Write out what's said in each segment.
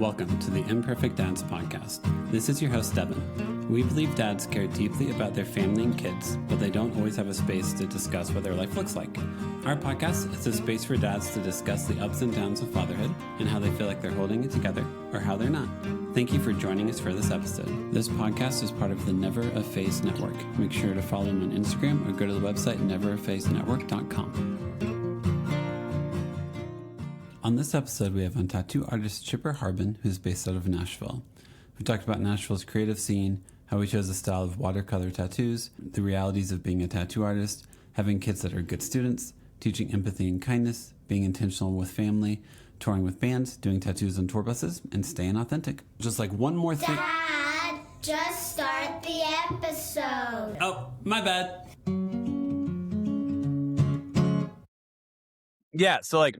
Welcome to the Imperfect Dads Podcast. This is your host, Devin. We believe dads care deeply about their family and kids, but they don't always have a space to discuss what their life looks like. Our podcast is a space for dads to discuss the ups and downs of fatherhood and how they feel like they're holding it together or how they're not. Thank you for joining us for this episode. This podcast is part of the Never a Face Network. Make sure to follow them on Instagram or go to the website neverafacenetwork.com. On this episode, we have on tattoo artist Chipper Harbin, who's based out of Nashville. We talked about Nashville's creative scene, how he chose a style of watercolor tattoos, the realities of being a tattoo artist, having kids that are good students, teaching empathy and kindness, being intentional with family, touring with bands, doing tattoos on tour buses, and staying authentic. Just like one more thing. Dad, just start the episode. Oh, my bad. Yeah, so like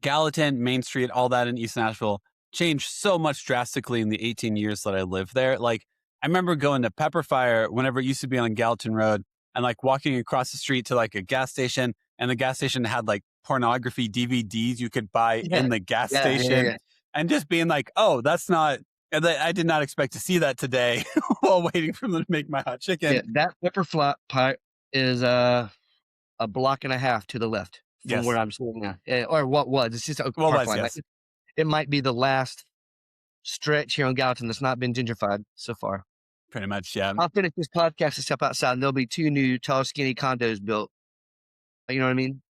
Gallatin, Main Street, all that in East Nashville changed so much drastically in the 18 years that I lived there. Like, I remember going to Pepper Fire whenever it used to be on Gallatin Road and like walking across the street to like a gas station, and the gas station had like pornography DVDs you could buy in the gas station. And just being like, oh, that's not, I did not expect to see that today while waiting for them to make my hot chicken. Yeah, that Pepper Fire is a block and a half to the left. From where I'm sitting now, or what was? It's just a park line. Yes. Like, it might be the last stretch here on Gallatin that's not been gentrified so far. Pretty much, yeah. I'll finish this podcast and step outside, and there'll be 2 new tall, skinny condos built. You know what I mean?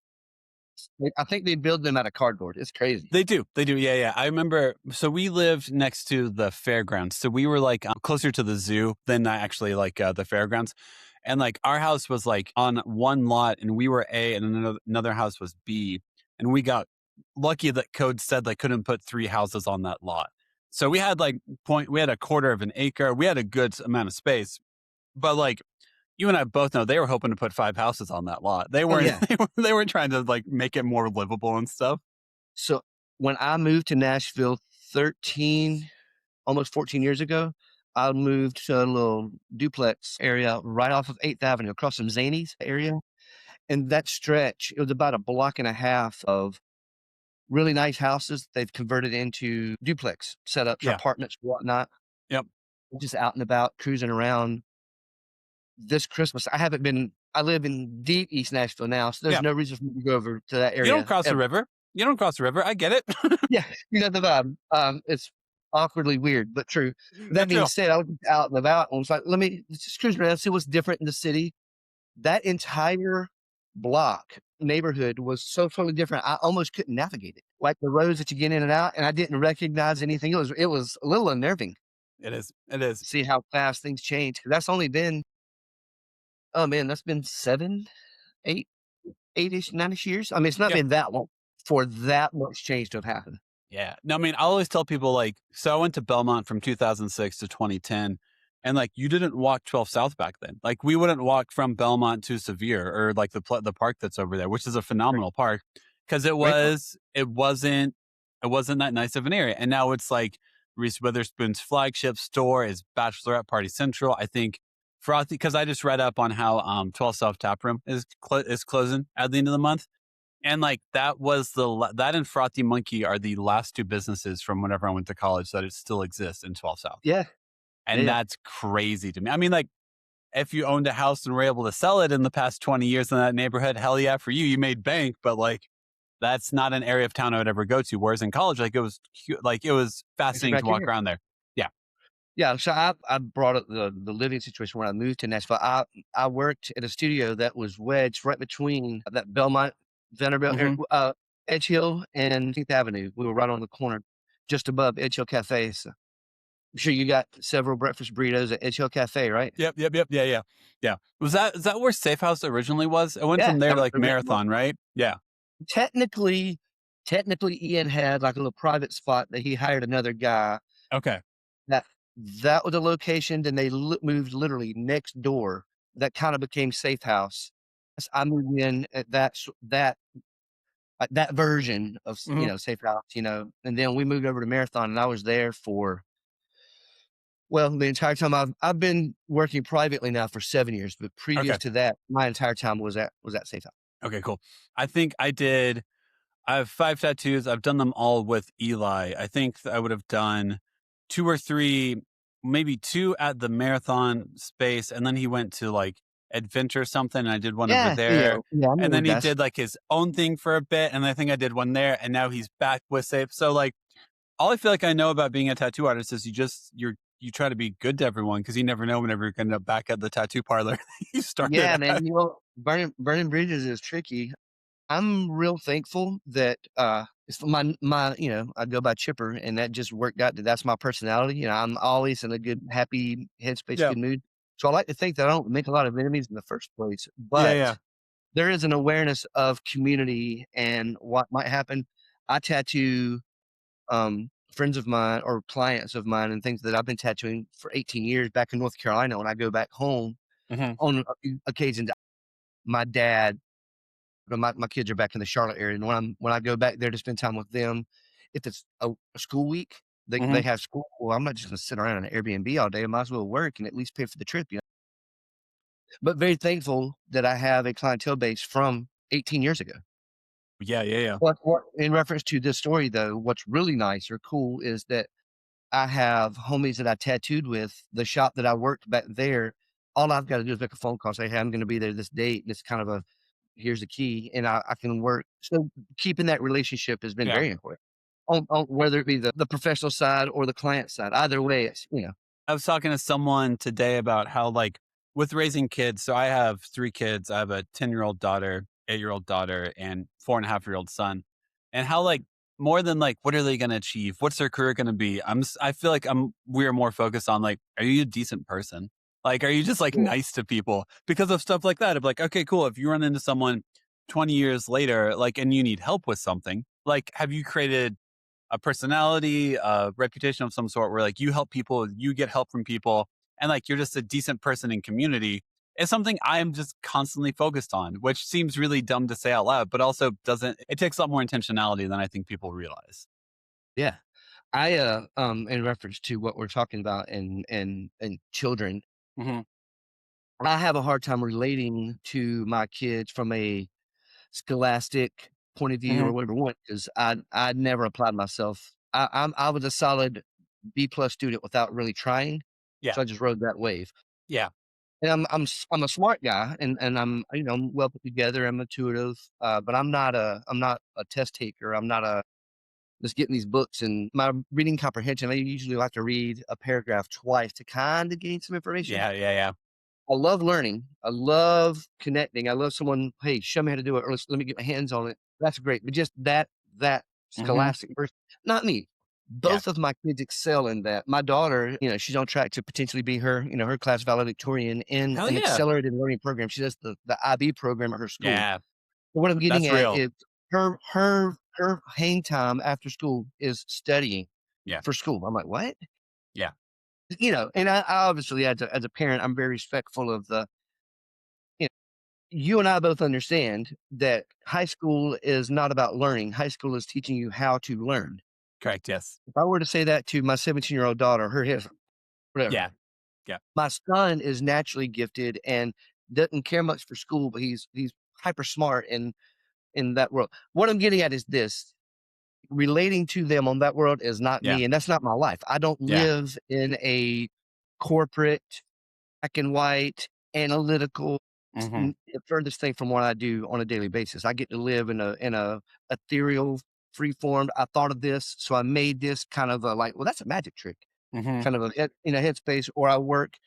I think they build them out of cardboard. It's crazy. They do. Yeah. I remember, so we lived next to the fairgrounds. So we were like closer to the zoo than actually like the fairgrounds. And like our house was like on one lot and we were A and another house was B. And we got lucky that code said they couldn't put 3 houses on that lot. So we had we had a quarter of an acre. We had a good amount of space. But like you and I both know they were hoping to put 5 houses on that lot. They weren't, they were trying to like make it more livable and stuff. So when I moved to Nashville almost 14 years ago, I moved to a little duplex area right off of 8th Avenue across from Zany's area. And that stretch, it was about a block and a half of really nice houses they've converted into duplex setups, apartments, whatnot. Yep. Just out and about, cruising around. This Christmas, I live in deep East Nashville now, so there's no reason for me to go over to that area. You don't cross the river. I get it. Yeah, you know the vibe. It's awkwardly weird, but true. That being said, I was out and about and was like, let's just cruise around, see what's different in the city. That entire block neighborhood was so totally different. I almost couldn't navigate it. Like the roads that you get in and out, and I didn't recognize anything. It was a little unnerving. It is. See how fast things change. That's only been, that's been 7, 8, 8-ish, 9-ish years. I mean, it's not been that long for that much change to have happened. Yeah. No, I mean, I always tell people like, so I went to Belmont from 2006 to 2010 and like, you didn't walk 12 South back then. Like we wouldn't walk from Belmont to Sevier or like the park that's over there, which is a phenomenal park because it wasn't that nice of an area. And now it's like Reese Witherspoon's flagship store is Bachelorette Party Central. I think Frothy, because I just read up on how 12 South Taproom is closing at the end of the month. And like that and Frothy Monkey are the last 2 businesses from whenever I went to college that it still exists in 12 South. Yeah. And that's crazy to me. I mean, like if you owned a house and were able to sell it in the past 20 years in that neighborhood, hell yeah, for you made bank. But like, that's not an area of town I would ever go to. Whereas in college, like it was fascinating to walk around there. Yeah. Yeah. So I brought up the living situation when I moved to Nashville. I worked at a studio that was wedged right between that Belmont, Vanderbilt, Edge Hill and 10th Avenue. We were right on the corner, just above Edge Hill Cafe. So I'm sure you got several breakfast burritos at Edge Hill Cafe, right? Yep. Yeah. Is that where Safe House originally was? It went from there to like Marathon, right? Yeah. Technically, Ian had like a little private spot that he hired another guy. Okay. That was a location. Then they moved literally next door. That kind of became Safe House. I moved in at that version of Safe House, and then we moved over to Marathon, and I was there for the entire time. I've been working privately now for 7 years, but previous to that, my entire time was at Safe House. Okay, cool. I think I did I have 5 tattoos. I've done them all with Eli. I think I would have done 2 or 3, maybe 2 at the marathon space, and then he went to like Adventure something, and I did one over Yeah, there. I know And where then he that's. did like his own thing for a bit, and I think I did one there, and now he's back with Safe. So like all I feel like I know about being a tattoo artist is you try to be good to everyone because you never know whenever you're going to back at the tattoo parlor you started Yeah, at. man. Burning bridges is tricky. I'm real thankful that it's my I go by Chipper, and that just worked out. That's my personality. I'm always in a good, happy headspace, Yeah. good mood. So I like to think that I don't make a lot of enemies in the first place, Yeah, but yeah. there is an awareness of community and what might happen. I tattoo friends of mine or clients of mine and things that I've been tattooing for 18 years back in North Carolina. When I go back home Mhm. on occasions, my dad, but my kids are back in the Charlotte area, and when I go back there to spend time with them, if it's a school week, they Mhm. have school. Well, I'm not just gonna sit around in an Airbnb all day. I might as well work and at least pay for the trip. But very thankful that I have a clientele base from 18 years ago. Yeah, yeah, yeah. What in reference to this story though, what's really nice or cool is that I have homies that I tattooed with, the shop that I worked back there. All I've got to do is make a phone call, say, "Hey, I'm going to be there this date." And it's kind of here's the key, and I can work. So keeping that relationship has been Yeah. very important. On whether it be the professional side or the client side, either way, it's. I was talking to someone today about how, like, with raising kids. So I have 3 kids. I have a 10-year-old daughter, 8-year-old daughter, and 4.5-year-old son. And how, like, more than like, what are they going to achieve? What's their career going to be? I feel like we're more focused on like, are you a decent person? Like, are you just like Yeah. nice to people because of stuff like that? Of like, okay, cool. If you run into someone 20 years later, like, and you need help with something, like, have you created a personality, a reputation of some sort where like you help people, you get help from people, and like you're just a decent person in community is something I am just constantly focused on, which seems really dumb to say out loud, but also it takes a lot more intentionality than I think people realize. Yeah. I in reference to what we're talking about and children, Hmm. I have a hard time relating to my kids from a scholastic point of view Hmm. or whatever one, because I never applied myself. I was a solid B+ student without really trying, Yeah. so I just rode that wave. Yeah. And I'm a smart guy, and I'm well put together. I'm intuitive, but I'm not a test taker. I'm not a just getting these books and my reading comprehension. I usually like to read a paragraph twice to kind of gain some information. Yeah. Yeah. Yeah. I love learning. I love connecting. I love someone, hey, show me how to do it, or let me get my hands on it. That's great. But just that Hmm. scholastic person, not me. Yeah. Both of my kids excel in that. My daughter, she's on track to potentially be her class valedictorian in Hell an yeah. accelerated learning program. She does the IB program at her school. Yeah. But what I'm getting That's at real. is her hang time after school is studying Yeah. for school. I'm like, what? Yeah. And I obviously as a parent, I'm very respectful of you know, you and I both understand that high school is not about learning. High school is teaching you how to learn. Correct. Yes. If I were to say that to my 17-year-old daughter, her hip, whatever. Yeah. Yeah. My son is naturally gifted and doesn't care much for school, but he's hyper smart in that world. What I'm getting at is this: relating to them on that world is not Yeah. me, and that's not my life. I don't Yeah. live in a corporate, black and white, analytical Hmm. furthest thing from what I do on a daily basis. I get to live in a ethereal, free formed. I thought of this, so I made this kind of like, well, that's a magic trick, Hmm. kind of in a headspace, or I work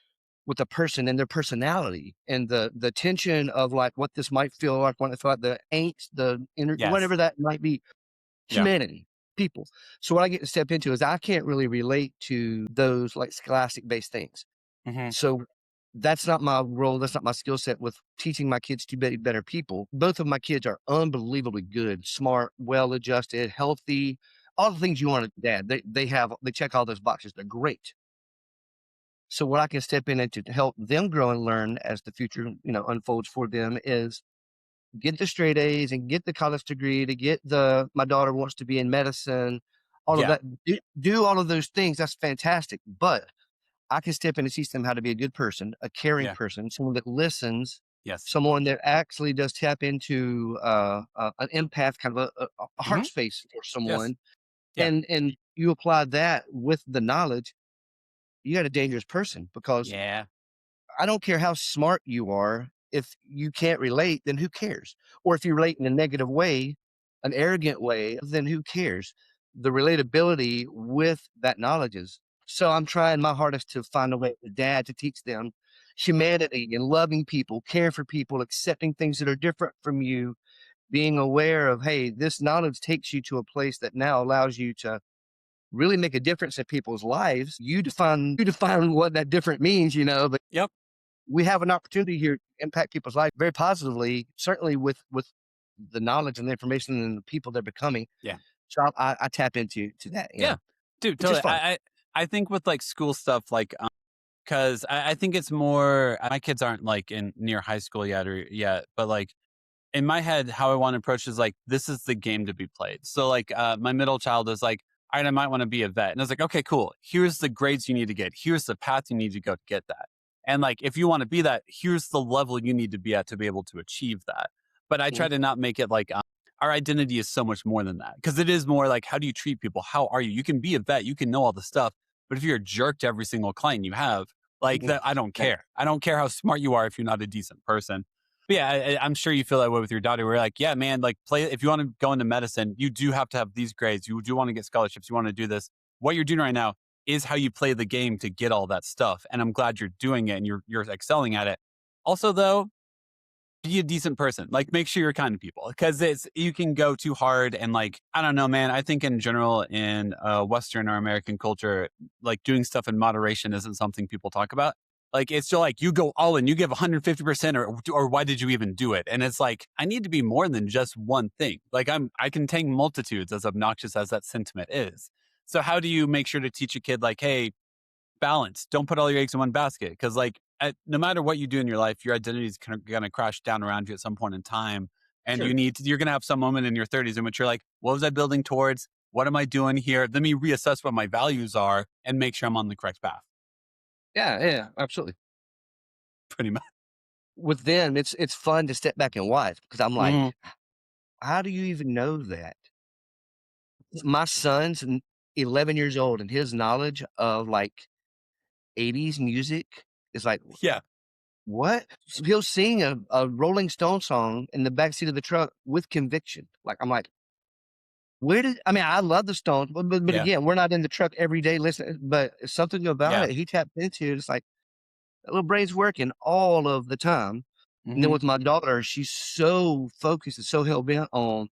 with a person and their personality and the tension of like what this might feel like, when it feel like the angst, Yes. whatever that might be. Yeah. Humanity, people. So what I get to step into is I can't really relate to those like scholastic based things. Hmm. So that's not my role. That's not my skill set with teaching my kids to be better people. Both of my kids are unbelievably good, smart, well adjusted, healthy, all the things you want a dad. They check all those boxes. They're great. So what I can step in and to help them grow and learn as the future, unfolds for them is get the straight A's and get the college degree, to get my daughter wants to be in medicine, all of Yeah. that. Do all of those things. That's fantastic. But I can step in and teach them how to be a good person, a caring Yeah. person, someone that listens Yes. someone that actually does tap into an empath, kind of a heart space for someone, Yeah. and you apply that with the knowledge, you got a dangerous person, because Yeah. I don't care how smart you are. If you can't relate, then who cares? Or if you relate in a negative way, an arrogant way, then who cares? The relatability with that knowledge is. So I'm trying my hardest to find a way as a dad to teach them humanity and loving people, caring for people, accepting things that are different from you, being aware of, hey, this knowledge takes you to a place that now allows you to really make a difference in people's lives. You define what that different means, but Yep. we have an opportunity here to impact people's life very positively, certainly with the knowledge and the information and the people they're becoming. Yeah. So I tap into that. Yeah. Dude, Which is totally. fun. I think with like school stuff, like, because I think it's more, my kids aren't like in near high school yet, but like in my head, how I want to approach is like, this is the game to be played. So like, my middle child is like, all right, I might want to be a vet. And I was like, okay, cool. Here's the grades you need to get. Here's the path you need to go to get that. And like, if you want to be that, here's the level you need to be at to be able to achieve that. But I try to not make it like, our identity is so much more than that. Because it is more like, how do you treat people? How are you? You can be a vet, you can know all the stuff. But if you're a jerk to every single client you have, like that, I don't care. I don't care how smart you are if you're not a decent person. But yeah, I'm sure you feel that way with your daughter. We're like, yeah, man, like if you want to go into medicine, you do have to have these grades. You do want to get scholarships. You want to do this. What you're doing right now is how you play the game to get all that stuff. And I'm glad you're doing it and you're excelling at it. Also, though, be a decent person. Like, make sure you're kind to people, because you can go too hard. And like, I don't know, man, I think in general in Western or American culture, like doing stuff in moderation isn't something people talk about. Like, it's still like you go all in, you give 150%, or why did you even do it? And it's like, I need to be more than just one thing. Like I can take multitudes, as obnoxious as that sentiment is. So how do you make sure to teach a kid like, hey, balance, don't put all your eggs in one basket? Because like, no matter what you do in your life, your identity is going to crash down around you at some point in time. And Sure. you're going to have some moment in your 30s in which you're like, what was I building towards? What am I doing here? Let me reassess what my values are and make sure I'm on the correct path. Yeah, absolutely. Pretty much. With them, it's fun to step back and watch, because I'm like, Mhm. how do you even know that? My son's 11 years old, and his knowledge of like 80s music is like, Yeah. what? So he'll sing a Rolling Stone song in the backseat of the truck with conviction. Like, I'm like, I love the Stones, but Yeah. again, we're not in the truck every day listening, but something about Yeah. it he tapped into. It's like, that little brain's working all of the time. And then Mhm. with my daughter, she's so focused and so hell bent on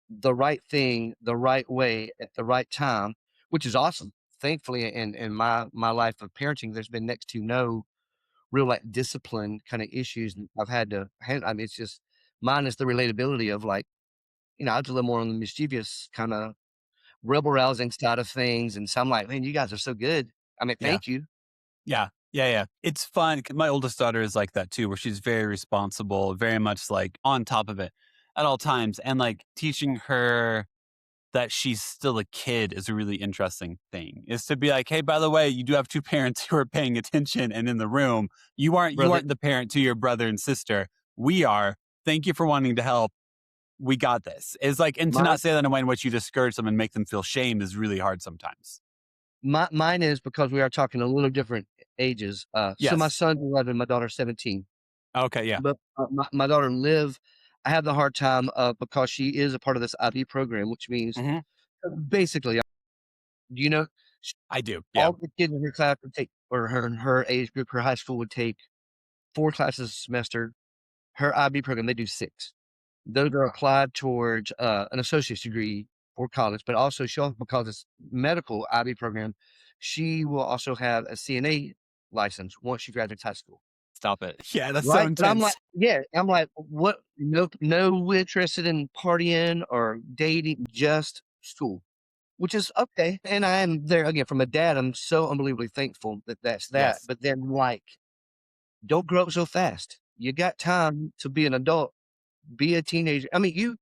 the right thing, the right way at the right time, which is awesome. Thankfully, in my life of parenting, there's been next to no real like discipline kind of issues I've had to handle. I mean, it's just mine is the relatability of like, I was a little more on the mischievous kind of rebel rousing side of things. And so I'm like, man, you guys are so good. I mean, Yeah. thank you. Yeah. Yeah. Yeah. It's fun. My oldest daughter is like that too, where she's very responsible, very much like on top of it at all times. And like teaching her that she's still a kid is a really interesting thing, is to be like, hey, by the way, you do have two parents who are paying attention and in the room. You Brother, aren't the parent to your brother and sister. We are. Thank you for wanting to help. We got this. It's like, and to my, not say that in a way in which you discourage them and make them feel shame is really hard sometimes. mine is because we are talking a little different ages. So my Yes. son's 11, my daughter's 17. Okay. Yeah. But my daughter Liv, I have the hard time because she is a part of this IB program, which means Hmm. basically, you know, sh- I do. Yeah. all the kids in her class would take, or her age group, her high school would take 4 classes a semester. Her IB program, they do 6. Those are applied towards an associate's degree for college, but also because it's medical IB program, she will also have a CNA license once she graduates high school. Stop it. Yeah. That's so Right? But intense. I'm like, what? No interested in partying or dating, just school, which is okay. And I am there again from a dad. I'm so unbelievably thankful that that's that. Yes. But then, like, don't grow up so fast. You got time to be an adult, be a teenager. I mean,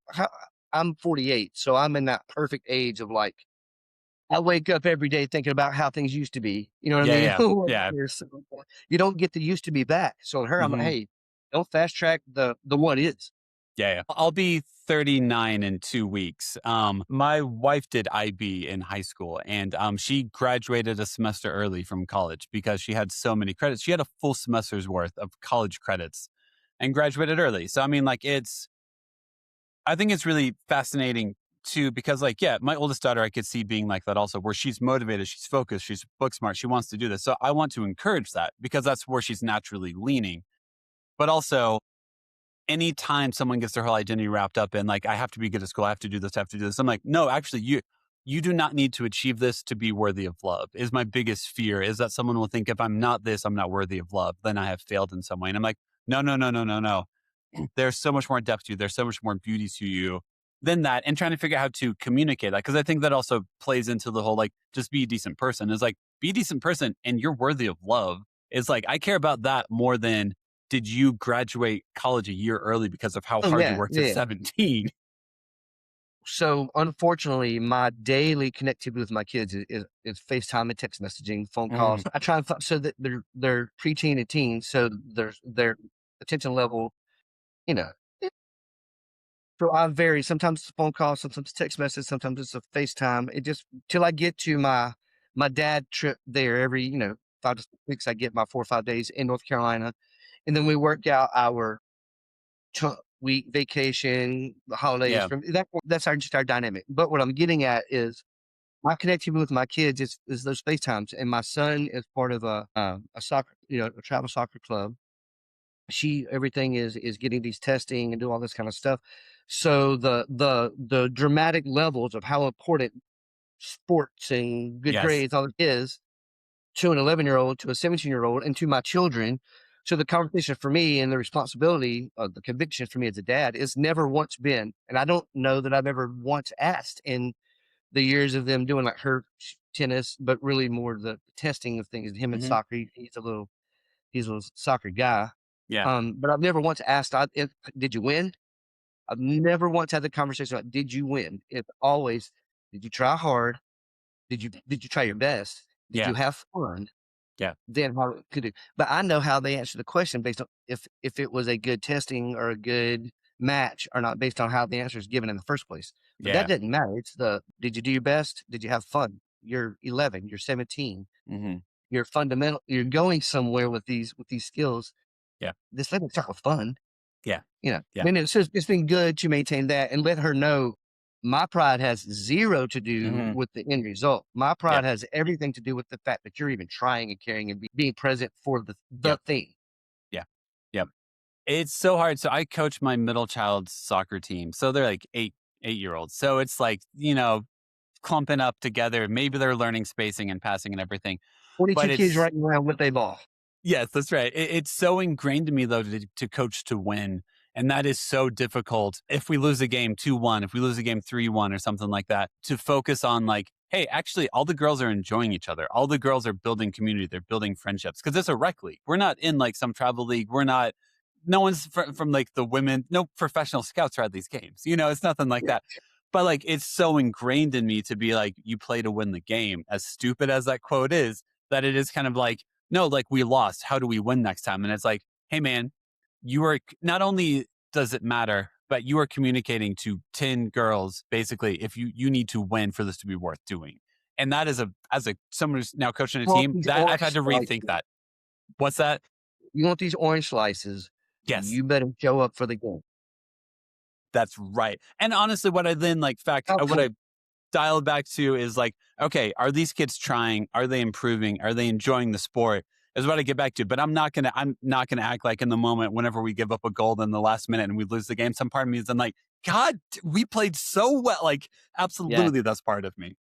I'm 48, so I'm in that perfect age of like, I wake up every day thinking about how things used to be. You know what I Yeah. mean? Yeah. Yeah. So, you don't get the used to be back. So her, I'm like, Hmm. hey, Don't fast track the what is. Yeah. I'll be 39 in 2 weeks. My wife did IB in high school, and she graduated a semester early from college because she had so many credits. She had a full semester's worth of college credits and graduated early. So, I mean, like, I think it's really fascinating too, because like, yeah, my oldest daughter, I could see being like that also, where she's motivated, she's focused, she's book smart, she wants to do this. So I want to encourage that because that's where she's naturally leaning. But also, anytime someone gets their whole identity wrapped up in like, I have to be good at school, I have to do this, I have to do this. I'm like, no, actually, you do not need to achieve this to be worthy of love. Is my biggest fear is that someone will think if I'm not this, I'm not worthy of love. Then I have failed in some way. And I'm like, no, no, no, no, no, no. There's so much more depth to you. There's so much more beauty to you than that. And trying to figure out how to communicate that. Cause I think that also plays into the whole, like, just be a decent person is like, be a decent person and you're worthy of love. It's like, I care about that more than did you graduate college a year early because of how Oh hard you yeah, worked at yeah. 17. So unfortunately, my daily connectivity with my kids is FaceTime and text messaging, phone calls. I try and so that they're preteen and teens, so their attention level, you know. So I vary. Sometimes it's a phone call, sometimes text message, sometimes it's a FaceTime. It just till I get to my dad trip there every 5 to 6 weeks. I get my 4 or 5 days in North Carolina, and then we work out our week vacation, the holidays. Yeah. From that's just our dynamic. But what I'm getting at is my connectivity with my kids is those FaceTimes, and my son is part of a soccer, a travel soccer club. Everything is getting these testing and do all this kind of stuff. So the dramatic levels of how important sports and good Yes. grades all is to an 11-year-old, to a 17-year-old, and to my children. So the conversation for me and the responsibility of the conviction for me as a dad is never once been, and I don't know that I've ever once asked in the years of them doing like her tennis, but really more the testing of things. Him and soccer, he's a little soccer guy. Yeah. But I've never once asked, did you win? I've never once had the conversation about, did you win? It's always, did you try hard? Did you try your best? Did Yeah. you have fun? Yeah. Then how could it? But I know how they answer the question based on if it was a good testing or a good match or not, based on how the answer is given in the first place. But that doesn't matter. It's did you do your best? Did you have fun? You're 11. You're 17. You're fundamental. You're going somewhere with these skills. Yeah. This let me start with fun. Yeah. Yeah. Yeah. And it's been good to maintain that and let her know my pride has zero to do with the end result. My pride has everything to do with the fact that you're even trying and caring and being present for the thing. Yeah. Yep. It's so hard. So I coach my middle child's soccer team. So they're like 8-year-olds. So it's like, clumping up together. Maybe they're learning spacing and passing and everything. 42 kids right around with a ball. Yes, that's right. It's so ingrained in me, though, to coach to win. And that is so difficult. If we lose a game 2-1, if we lose a game 3-1 or something like that, to focus on like, hey, actually, all the girls are enjoying each other. All the girls are building community. They're building friendships because it's a rec league. We're not in like some travel league. No one's from like the women, no professional scouts are at these games. It's nothing like that. But like, it's so ingrained in me to be like, you play to win the game. As stupid as that quote is, that it is kind of like, no, like we lost. How do we win next time? And it's like, hey man, you are not only does it matter, but you are communicating to 10 girls, basically, if you need to win for this to be worth doing. And that is as someone who's now coaching a team, that I've had to rethink that. What's that? You want these orange slices. Yes. You better show up for the game. That's right. And honestly, what I then what I dial back to is like, okay, are these kids trying? Are they improving? Are they enjoying the sport? Is what I get back to. But I'm not gonna act like in the moment whenever we give up a goal in the last minute and we lose the game. Some part of me is then like, God, we played so well. Like, absolutely, that's part of me.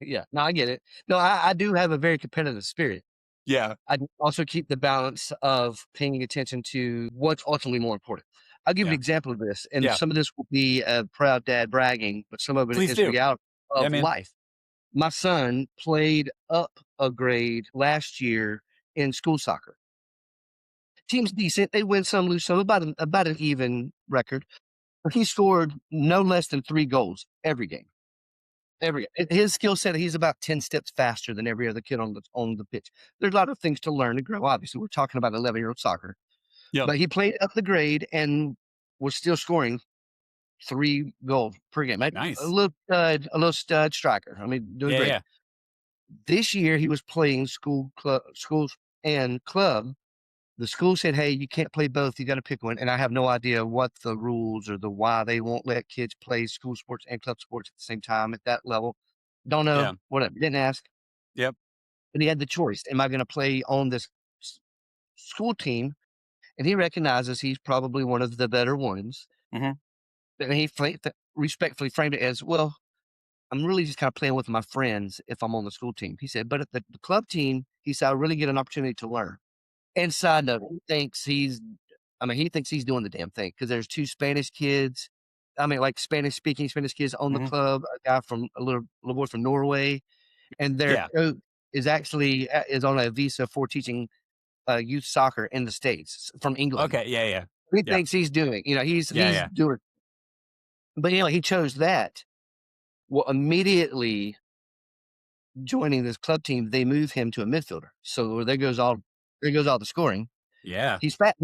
Yeah, no, I get it. No, I do have a very competitive spirit. Yeah. I also keep the balance of paying attention to what's ultimately more important. I'll give an example of this, and some of this will be a proud dad bragging, but some of it is reality of life. My son played up a grade last year in school soccer. Team's decent. They win some, lose some, about an even record. But he scored no less than 3 goals every game. His skill set, he's about 10 steps faster than every other kid on the pitch. There's a lot of things to learn and grow. Obviously, we're talking about 11-year-old soccer. Yep. But he played up the grade and was still scoring 3 goals per game. A Nice. little stud striker. I mean, doing Yeah, great. yeah. This year he was playing schools and club. The school said, "Hey, you can't play both. You got to pick one." And I have no idea what the rules or the why they won't let kids play school sports and club sports at the same time at that level. Don't know. Yeah. Whatever. Didn't ask. Yep. But he had the choice. Am I going to play on this school team? And he recognizes he's probably one of the better ones. Mm-hmm. And he respectfully framed it as, well, I'm really just kind of playing with my friends if I'm on the school team. He said, but at the club team, he said, I really get an opportunity to learn. And side note, he thinks he's doing the damn thing because there's 2 Spanish kids. I mean, like Spanish-speaking Spanish kids on the club, a guy from a little boy from Norway. And their coach is actually is on a visa for teaching youth soccer in the States from England. Okay. Yeah, yeah. He thinks he's doing, he's Yeah. doing. But he chose that. Well, immediately joining this club team, they move him to a midfielder. So there goes all the scoring. Yeah. He's fat.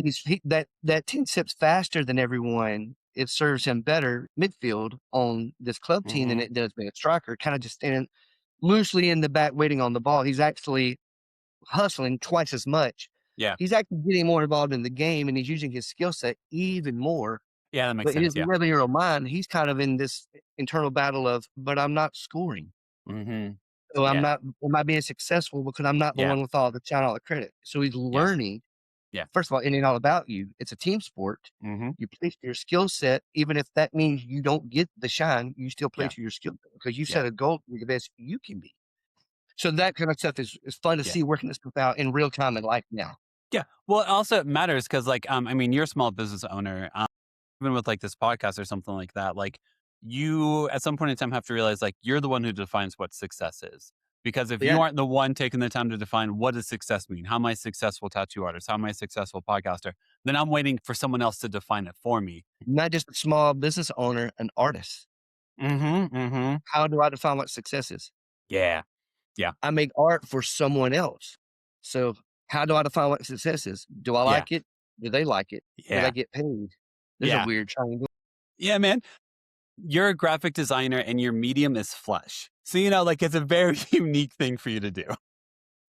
That 10 steps faster than everyone. It serves him better midfield on this club team than it does being a striker. Kind of just standing loosely in the back, waiting on the ball. He's actually hustling twice as much. Yeah. He's actually getting more involved in the game, and he's using his skill set even more. Yeah, that makes But in sense. his 11-year-old mind, he's kind of in this internal battle of, but I'm not scoring. Mm-hmm. So am I being successful because I'm not the one with all the shine, all the credit. So he's learning. Yeah. First of all, it ain't all about you. It's a team sport. Mm-hmm. You play to your skill set, even if that means you don't get the shine, you still play to your skill set because you set a goal to be the best you can be. So that kind of stuff is fun to see working this stuff out in real time in life now. Yeah. Well, it also matters because, like, I mean, you're a small business owner. Even with like this podcast or something like that, like you at some point in time have to realize like you're the one who defines what success is. Because if you aren't the one taking the time to define what does success mean, how am I a successful tattoo artist, how am I a successful podcaster, then I'm waiting for someone else to define it for me. Not just a small business owner, an artist. How do I define what success is? Yeah. I make art for someone else. So how do I define what success is? Do I like it? Do they like it? Do I get paid? There's a weird triangle. Yeah, man. You're a graphic designer and your medium is flesh. So, like it's a very unique thing for you to do.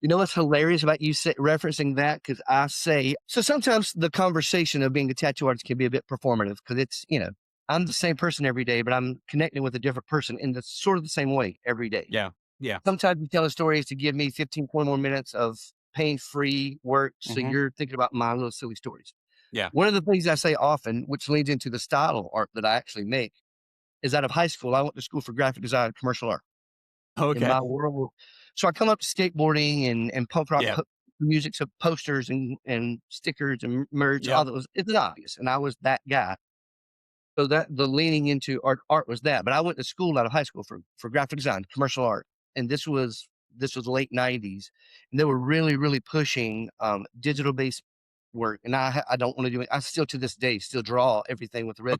You know what's hilarious about you referencing that? Because I say, so sometimes the conversation of being a tattoo artist can be a bit performative because it's, I'm the same person every day, but I'm connecting with a different person in the sort of the same way every day. Yeah. Yeah. Sometimes you tell a story is to give me 15, 20 more minutes of pain-free work. So you're thinking about my little silly stories. Yeah. One of the things I say often, which leads into the style of art that I actually make, is out of high school, I went to school for graphic design and commercial art. Okay. In my world. So I come up to skateboarding and punk rock music, so posters and stickers and merch, all that it's obvious. And I was that guy. So that the leaning into art was that. But I went to school out of high school for graphic design, commercial art. And this was the late 90s. And they were really, really pushing digital based work. And I don't want to do it. I still to this day still draw everything with red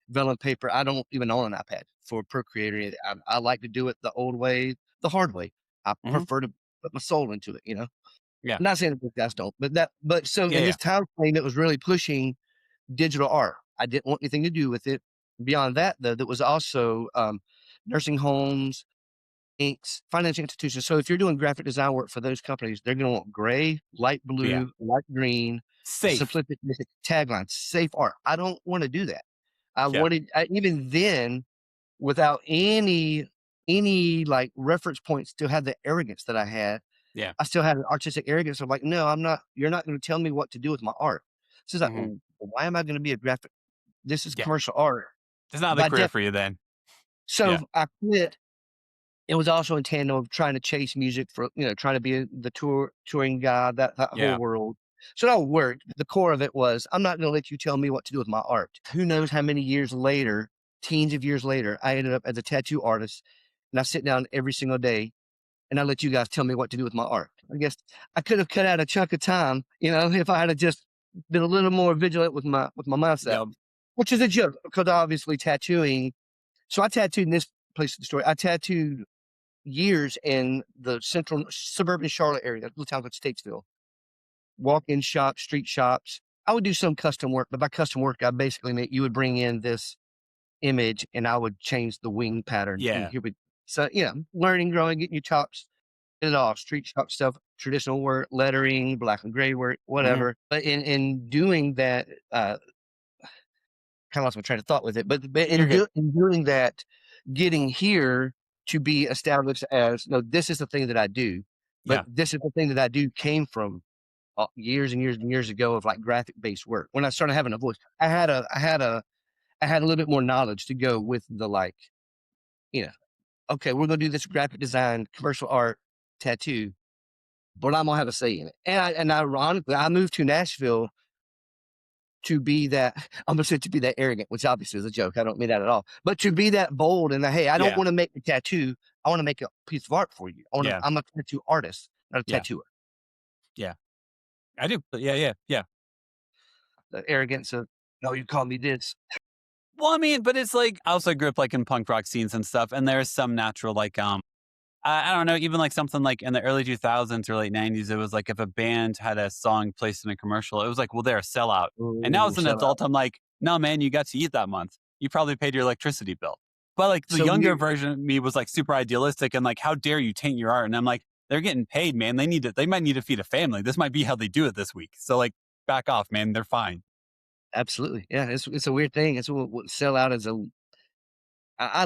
vellum paper. I don't even own an iPad for Procreate. I like to do it the old way, the hard way. I prefer to put my soul into it, Yeah. I'm not saying that guys don't, but in this time frame, it was really pushing digital art. I didn't want anything to do with it. Beyond that, though, there was also nursing homes, inks, financial institutions. So if you're doing graphic design work for those companies, they're going to want gray, light blue, light green, safe simplistic tagline, safe art. I don't want to do that. I wanted, even then, without any like reference points, still had the arrogance that I had. Yeah. I still had an artistic arrogance of like, no, I'm not, you're not going to tell me what to do with my art. So it's like, well, why am I going to be a graphic? This is commercial art. It's not the career for you then. So I quit. It was also in tandem of trying to chase music for, trying to be the touring guy, that whole world. So that worked. The core of it was, I'm not going to let you tell me what to do with my art. Who knows how many years later, teens of years later, I ended up as a tattoo artist, and I sit down every single day and I let you guys tell me what to do with my art. I guess I could have cut out a chunk of time, if I had just been a little more vigilant with my mindset, which is a joke because obviously tattooing. So I tattooed in this place of the story. I tattooed years in the central suburban Charlotte area, a little town called Statesville. Walk-in shops, street shops. I would do some custom work, but by custom work, I basically meant you would bring in this image and I would change the wing pattern. Yeah. So, learning, growing, getting your chops, it all street shop stuff, traditional work, lettering, black and gray work, whatever. But in doing that, kind of lost my train of thought with it, but You're good. in doing that, getting here to be established as, no, this is the thing that I do, but Yeah. this is the thing that I do came from years and years and years ago of like graphic based work. When I started having a voice, I had a little bit more knowledge to go with the like, okay, we're going to do this graphic design, commercial art, tattoo, but I'm going to have a say in it. And ironically, I moved to Nashville to be that, I'm going to say to be that arrogant, which obviously is a joke. I don't mean that at all, but to be that bold and hey, I don't want to make a tattoo. I want to make a piece of art for you. I'm a tattoo artist, not a tattooer. Yeah. I do. Yeah. The arrogance of, no, you call me this. Well, I mean, but it's like, I also grew up like in punk rock scenes and stuff. And there's some natural, like, I don't know, even like something like in the early 2000s or late 90s, it was like if a band had a song placed in a commercial, it was like, well, they're a sellout. And now as an adult, I'm like, no, man, you got to eat that month. You probably paid your electricity bill. But like the younger version of me was like super idealistic and like, how dare you taint your art? And I'm like, they're getting paid, man. They might need to feed a family. This might be how they do it this week. So like, back off, man. They're fine. Absolutely. Yeah. It's a weird thing. It's what sellout is I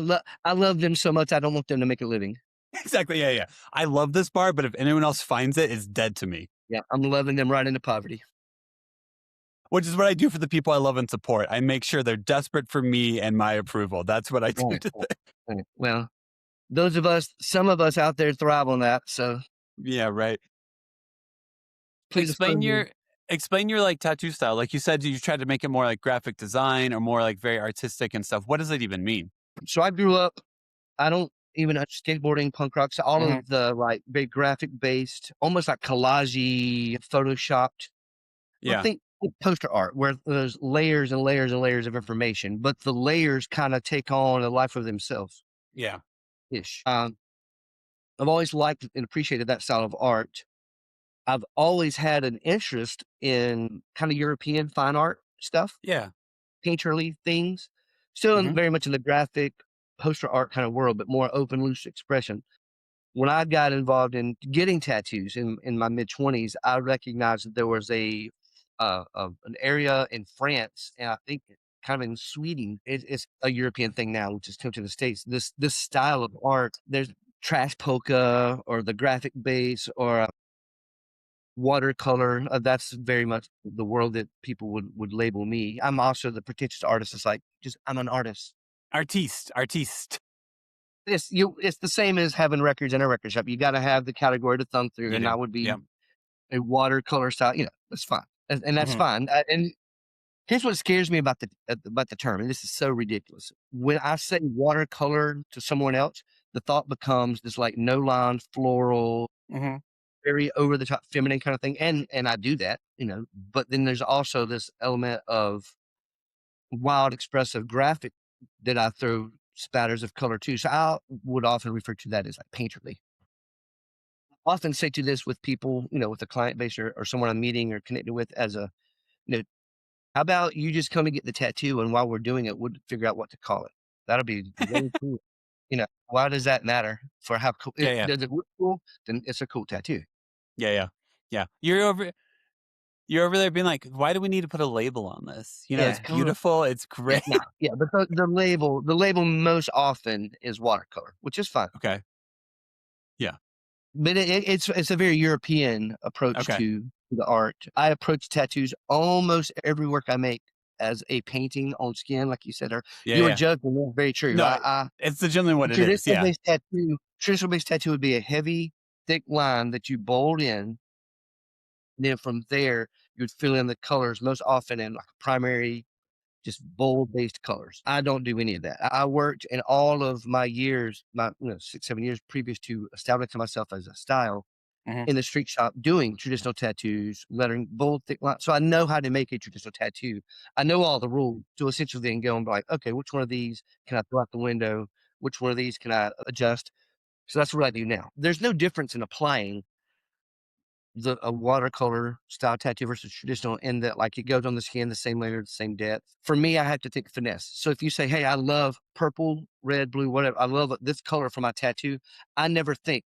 love them so much. I don't want them to make a living. Exactly. Yeah. I love this bar, but if anyone else finds it, it's dead to me. Yeah. I'm loving them right into poverty. Which is what I do for the people I love and support. I make sure they're desperate for me and my approval. That's what I do. Right. Well, some of us out there thrive on that. So yeah, right. Please explain your like tattoo style. Like you said, you tried to make it more like graphic design or more like very artistic and stuff. What does it even mean? So I grew up, I don't even skateboarding, punk rock, so all of the like big graphic based, almost like collage photoshopped. Yeah. I think poster art where there's layers and layers and layers of information, but the layers kind of take on a life of themselves. Yeah. Ish. I've always liked and appreciated that style of art. I've always had an interest in kind of European fine art stuff. Yeah. Painterly things. Still very much in the graphic poster art kind of world, but more open, loose expression. When I got involved in getting tattoos in my mid-20s, I recognized that there was an area in France, and I think kind of in Sweden. It's a European thing now, which has come to the States. This style of art, there's trash polka or the graphic base or watercolor. That's very much the world that people would label me. I'm also the pretentious artist. It's like, I'm an artist. Artiste. It's the same as having records in a record shop. You got to have the category to thumb through, and I would be a watercolor style. That's fine, and that's fine. And here's what scares me about the term, and this is so ridiculous. When I say watercolor to someone else, the thought becomes this like no line floral, very over the top feminine kind of thing, and I do that, But then there's also this element of wild, expressive graphic that I throw spatters of color too. So I would often refer to that as like painterly. I often say to this with people, with a client base or someone I'm meeting or connected with as a, how about you just come and get the tattoo, and while we're doing it, we'll figure out what to call it. That'll be really cool. Why does that matter for how cool? Does it look cool? Then it's a cool tattoo. Yeah. You're over there being like, why do we need to put a label on this? It's beautiful. It's great. Yeah, but the label most often is watercolor, which is fine. Okay. Yeah. But it's a very European approach to the art. I approach tattoos almost every work I make as a painting on skin, like you said. Or you were joking. That's very true. No, it's generally what it is. Yeah. Traditional-based tattoo would be a heavy, thick line that you bold in. Then from there, you would fill in the colors most often in like primary, just bold based colors. I don't do any of that. I worked in all of my years, 6-7 years previous to establishing myself as a style in the street shop doing traditional tattoos, lettering, bold, thick lines. So I know how to make a traditional tattoo. I know all the rules. So essentially then go and be like, okay, which one of these can I throw out the window? Which one of these can I adjust? So that's what I do now. There's no difference in applying a watercolor style tattoo versus traditional in that like it goes on the skin the same layer, the same depth. For me, I have to think finesse. So if you say, hey, I love purple, red, blue, whatever, I love this color for my tattoo, I never think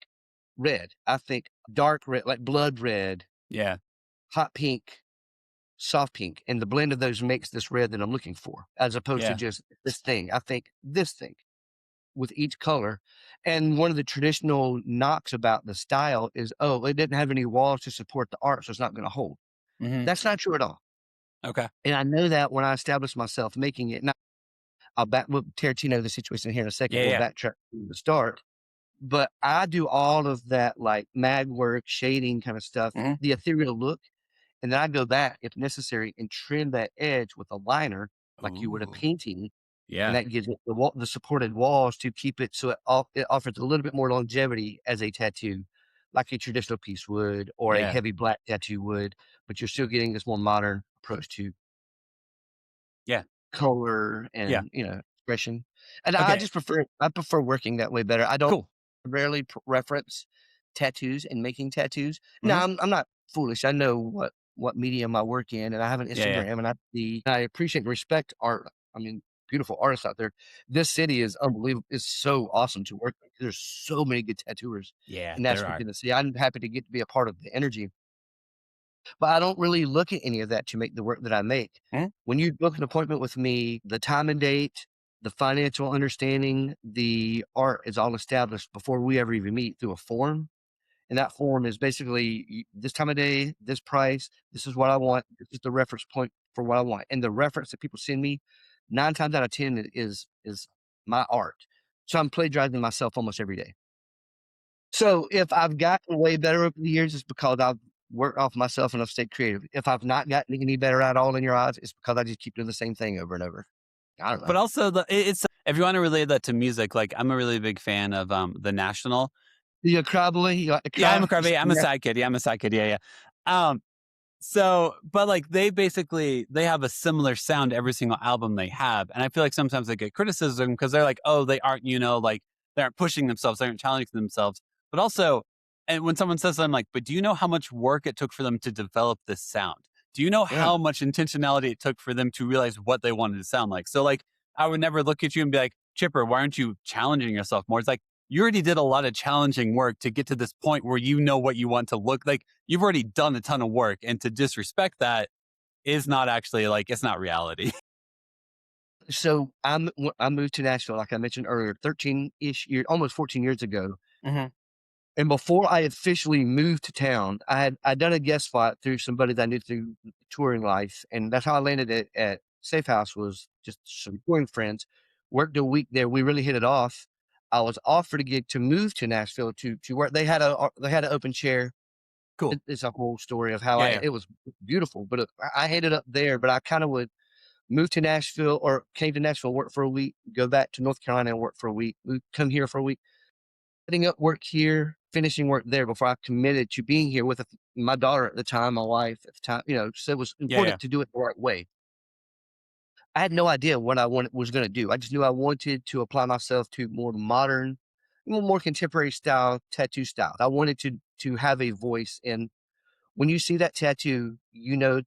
red. I think dark red, like blood red, Yeah. hot pink, soft pink. And the blend of those makes this red that I'm looking for, as opposed to Yeah. just this thing. I think this thing with each color. And one of the traditional knocks about the style is, oh, it didn't have any walls to support the art, so it's not going to hold. Hmm. That's not true at all. Okay. And I know that when I established myself making it. Now, we'll Tarantino the situation here in a second. Yeah, We'll yeah. backtrack to the start. But I do all of that like mag work, shading kind of stuff, Mhm. the ethereal look. And then I go back if necessary and trim that edge with a liner like you would a Ooh. painting. And Yeah. that gives it the supported walls to keep it so it offers a little bit more longevity as a tattoo, like a traditional piece would or a Yeah. heavy black tattoo would, but you're still getting this more modern approach to Yeah. color Yeah. and, expression. And I Okay. just prefer working that way better. I don't Cool. rarely reference tattoos and making tattoos. No, Mhm. I'm not foolish. I know what medium I work in, and I have an Yeah, yeah. Instagram, and I appreciate and respect art. I mean, beautiful artists out there. This city is unbelievable. It's so awesome to work with. There's so many good tattooers Yeah, in there Nashville, are. Tennessee. I'm happy to get to be a part of the energy, but I don't really look at any of that to make the work that I make. Mhm. When you book an appointment with me, the time and date, the financial understanding, the art is all established before we ever even meet through a form. And that form is basically this time of day, this price, this is what I want. This is the reference point for what I want. And the reference that people send me, 9 times out of 10 is my art. So I'm plagiarizing myself almost every day. So if I've gotten way better over the years, it's because I've worked off myself and I've stayed creative. If I've not gotten any better at all in your eyes, it's because I just keep doing the same thing over and over. I don't But know. also it's if you want to relate that to music, like I'm a really big fan of the National. You a cry boy? You like to Yeah, I'm cry? a You crybaby. I'm a yeah. side kid. Yeah, I'm a side kid. Yeah, yeah. So, but like they have a similar sound every single album they have, and I feel like sometimes they get criticism because they're like, oh, they aren't, like they aren't pushing themselves, they aren't challenging themselves. But also, and when someone says, I'm like, but do you know how much work it took for them to develop this sound? Do you know Yeah. how much intentionality it took for them to realize what they wanted to sound like? So, like, I would never look at you and be like, Chipper, why aren't you challenging yourself more? It's like you already did a lot of challenging work to get to this point where you know what you want to look like. You've already done a ton of work, and to disrespect that is not actually like it's not reality. So I moved to Nashville, like I mentioned earlier, 13-ish years, almost 14 years ago. Mhm. And before I officially moved to town, I'd done a guest spot through somebody that I knew through touring life, and that's how I landed at Safe House. Was just some touring friends. Worked a week there. We really hit it off. I was offered a gig to move to Nashville to work. They had an open chair. Cool. It's a whole story of how Yeah, yeah. it was beautiful, but I ended up there. But I kind of would move to Nashville or came to Nashville, work for a week, go back to North Carolina and work for a week, come here for a week, setting up work here, finishing work there before I committed to being here with my daughter at the time, my wife at the time, so it was Yeah, yeah. important to do it the right way. I had no idea what was going to do. I just knew I wanted to apply myself to more modern, more contemporary style tattoo styles. I wanted to have a voice. And when you see that tattoo,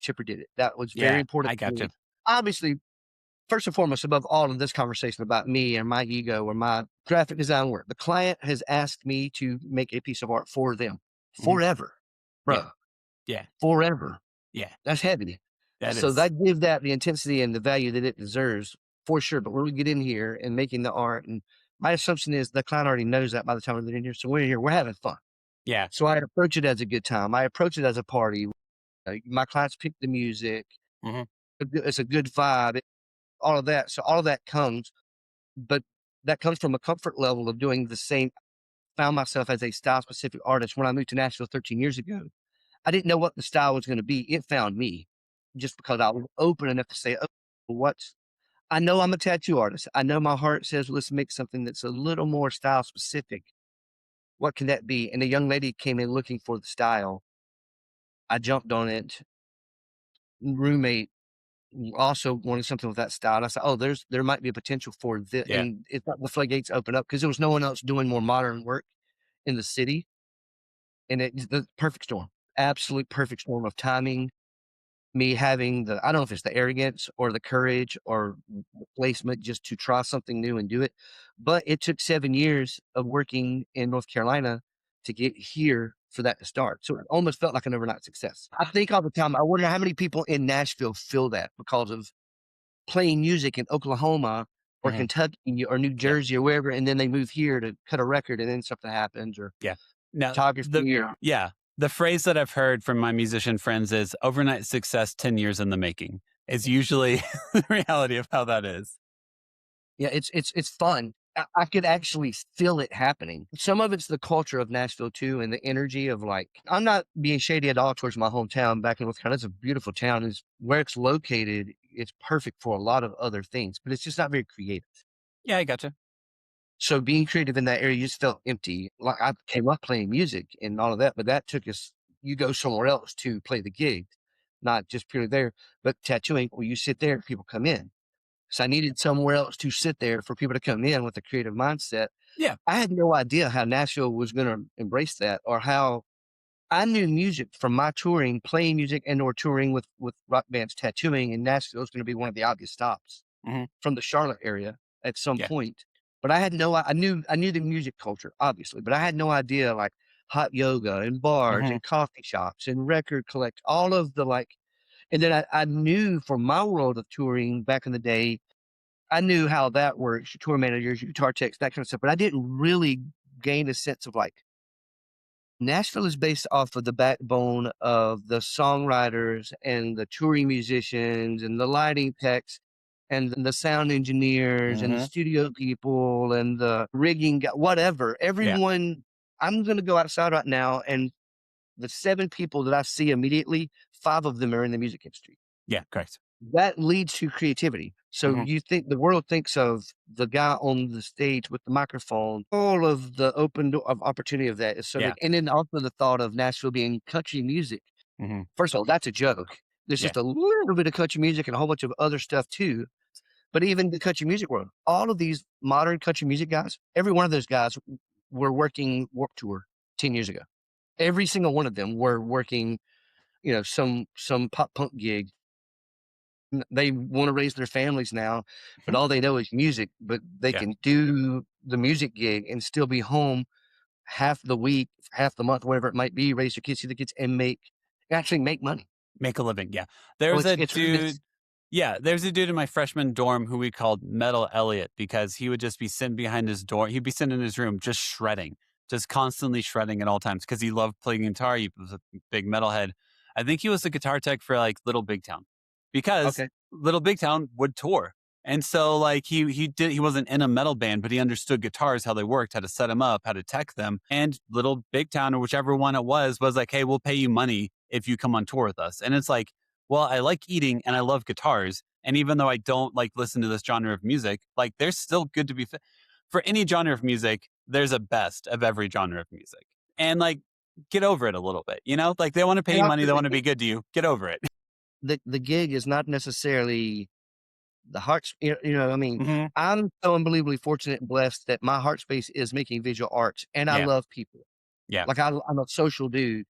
Chipper did it. That was very Yeah, important I to gotcha. me. Obviously, first and foremost, above all of this conversation about me and my ego or my graphic design work, the client has asked me to make a piece of art for them Mhm. forever, Yeah, bro, yeah, forever. yeah. That's heavy. That So is. that gives that the intensity and the value that it deserves for sure. But when we get in here and making the art, and my assumption is the client already knows that by the time they're in here. So we're here, we're having fun. Yeah. So I approach it as a good time. I approach it as a party. My clients pick the music. Mhm. It's a good vibe, all of that. So all of that comes, but that comes from a comfort level of doing the same. Found myself as a style specific artist when I moved to Nashville 13 years ago. I didn't know what the style was going to be. It found me just because I was open enough to say, oh, I know I'm a tattoo artist. I know my heart says, let's make something that's a little more style specific. What can that be? And a young lady came in looking for the style. I jumped on it. Roommate also wanted something with that style. And I said, oh, there might be a potential for this. Yeah. And it's not the floodgates open up because there was no one else doing more modern work in the city. And it's the perfect storm. absolute perfect storm of timing. Me having I don't know if it's the arrogance or the courage or the placement just to try something new and do it. But it took 7 years of working in North Carolina to get here for that to start. So it almost felt like an overnight success. I think all the time, I wonder how many people in Nashville feel that because of playing music in Oklahoma or Mhm. Kentucky or New Jersey or wherever, and then they move here to cut a record and then something happens or Yeah. Now, photography or the phrase that I've heard from my musician friends is overnight success 10 years in the making is usually the reality of how that is. yeah, it's fun. I could actually feel it happening. Some of it's the culture of Nashville too, and the energy of like, I'm not being shady at all towards my hometown back in North Carolina. It's a beautiful town. Is where it's located. It's perfect for a lot of other things, but it's just not very creative. Yeah, I gotcha. So being creative in that area just felt empty. Like I came up playing music and all of that, but that took us, you go somewhere else to play the gig, not just purely there, but tattooing where you sit there, people come in. So I needed somewhere else to sit there for people to come in with a creative mindset. Yeah. I had no idea how Nashville was going to embrace that or how I knew music from my touring, playing music and or touring with rock bands, tattooing, and Nashville is going to be one of the obvious stops Mhm. from the Charlotte area at some Yeah. point. But I had I knew the music culture, obviously, but I had no idea like hot yoga and bars Mhm. and coffee shops and record collect, all of the like, and then I knew from my world of touring back in the day, I knew how that works, your tour managers, your guitar techs, that kind of stuff, but I didn't really gain a sense of like, Nashville is based off of the backbone of the songwriters and the touring musicians and the lighting techs and the sound engineers and the Mhm. studio people and the rigging, whatever. Yeah. Everyone, I'm going to go outside right now, and the 7 people that I see immediately, 5 of them are in the music industry. Yeah. Correct. That leads to creativity. So Mhm. you think the world thinks of the guy on the stage with the microphone, all of the open door of opportunity of that is so Yeah. big. And then also the thought of Nashville being country music. Mhm. First of all, that's a joke. There's Yeah. just a little bit of country music and a whole bunch of other stuff too. But even the country music world, all of these modern country music guys, every one of those guys were working Warped Tour 10 years ago. Every single one of them were working, some pop punk gig. They want to raise their families now, but Mhm. all they know is music, but they Yeah. can do the music gig and still be home half the week, half the month, whatever it might be, raise your kids, see the kids, and actually make money. Make a living. Yeah. So There's a it's really this. dude. Yeah, there's a dude in my freshman dorm who we called Metal Elliot because he would just be sitting behind his door. He'd be sitting in his room just shredding, just constantly shredding at all times because he loved playing guitar. He was a big metalhead. I think he was the guitar tech for like Little Big Town because Okay. Little Big Town would tour. And so like he wasn't in a metal band, but he understood guitars, how they worked, how to set them up, how to tech them. And Little Big Town or whichever one it was like, hey, we'll pay you money if you come on tour with us. And it's like, well, I like eating and I love guitars. And even though I don't like listen to this genre of music, like there's still good to be for any genre of music. There's a best of every genre of music, and like get over it a little bit. Like they want to pay And you also money, they want to be good to you. Get over it. the gig is not necessarily the heart. I mean, Hmm. I'm so unbelievably fortunate and blessed that my heart space is making visual arts, and I Yeah, love people. yeah, Like I'm a social dude.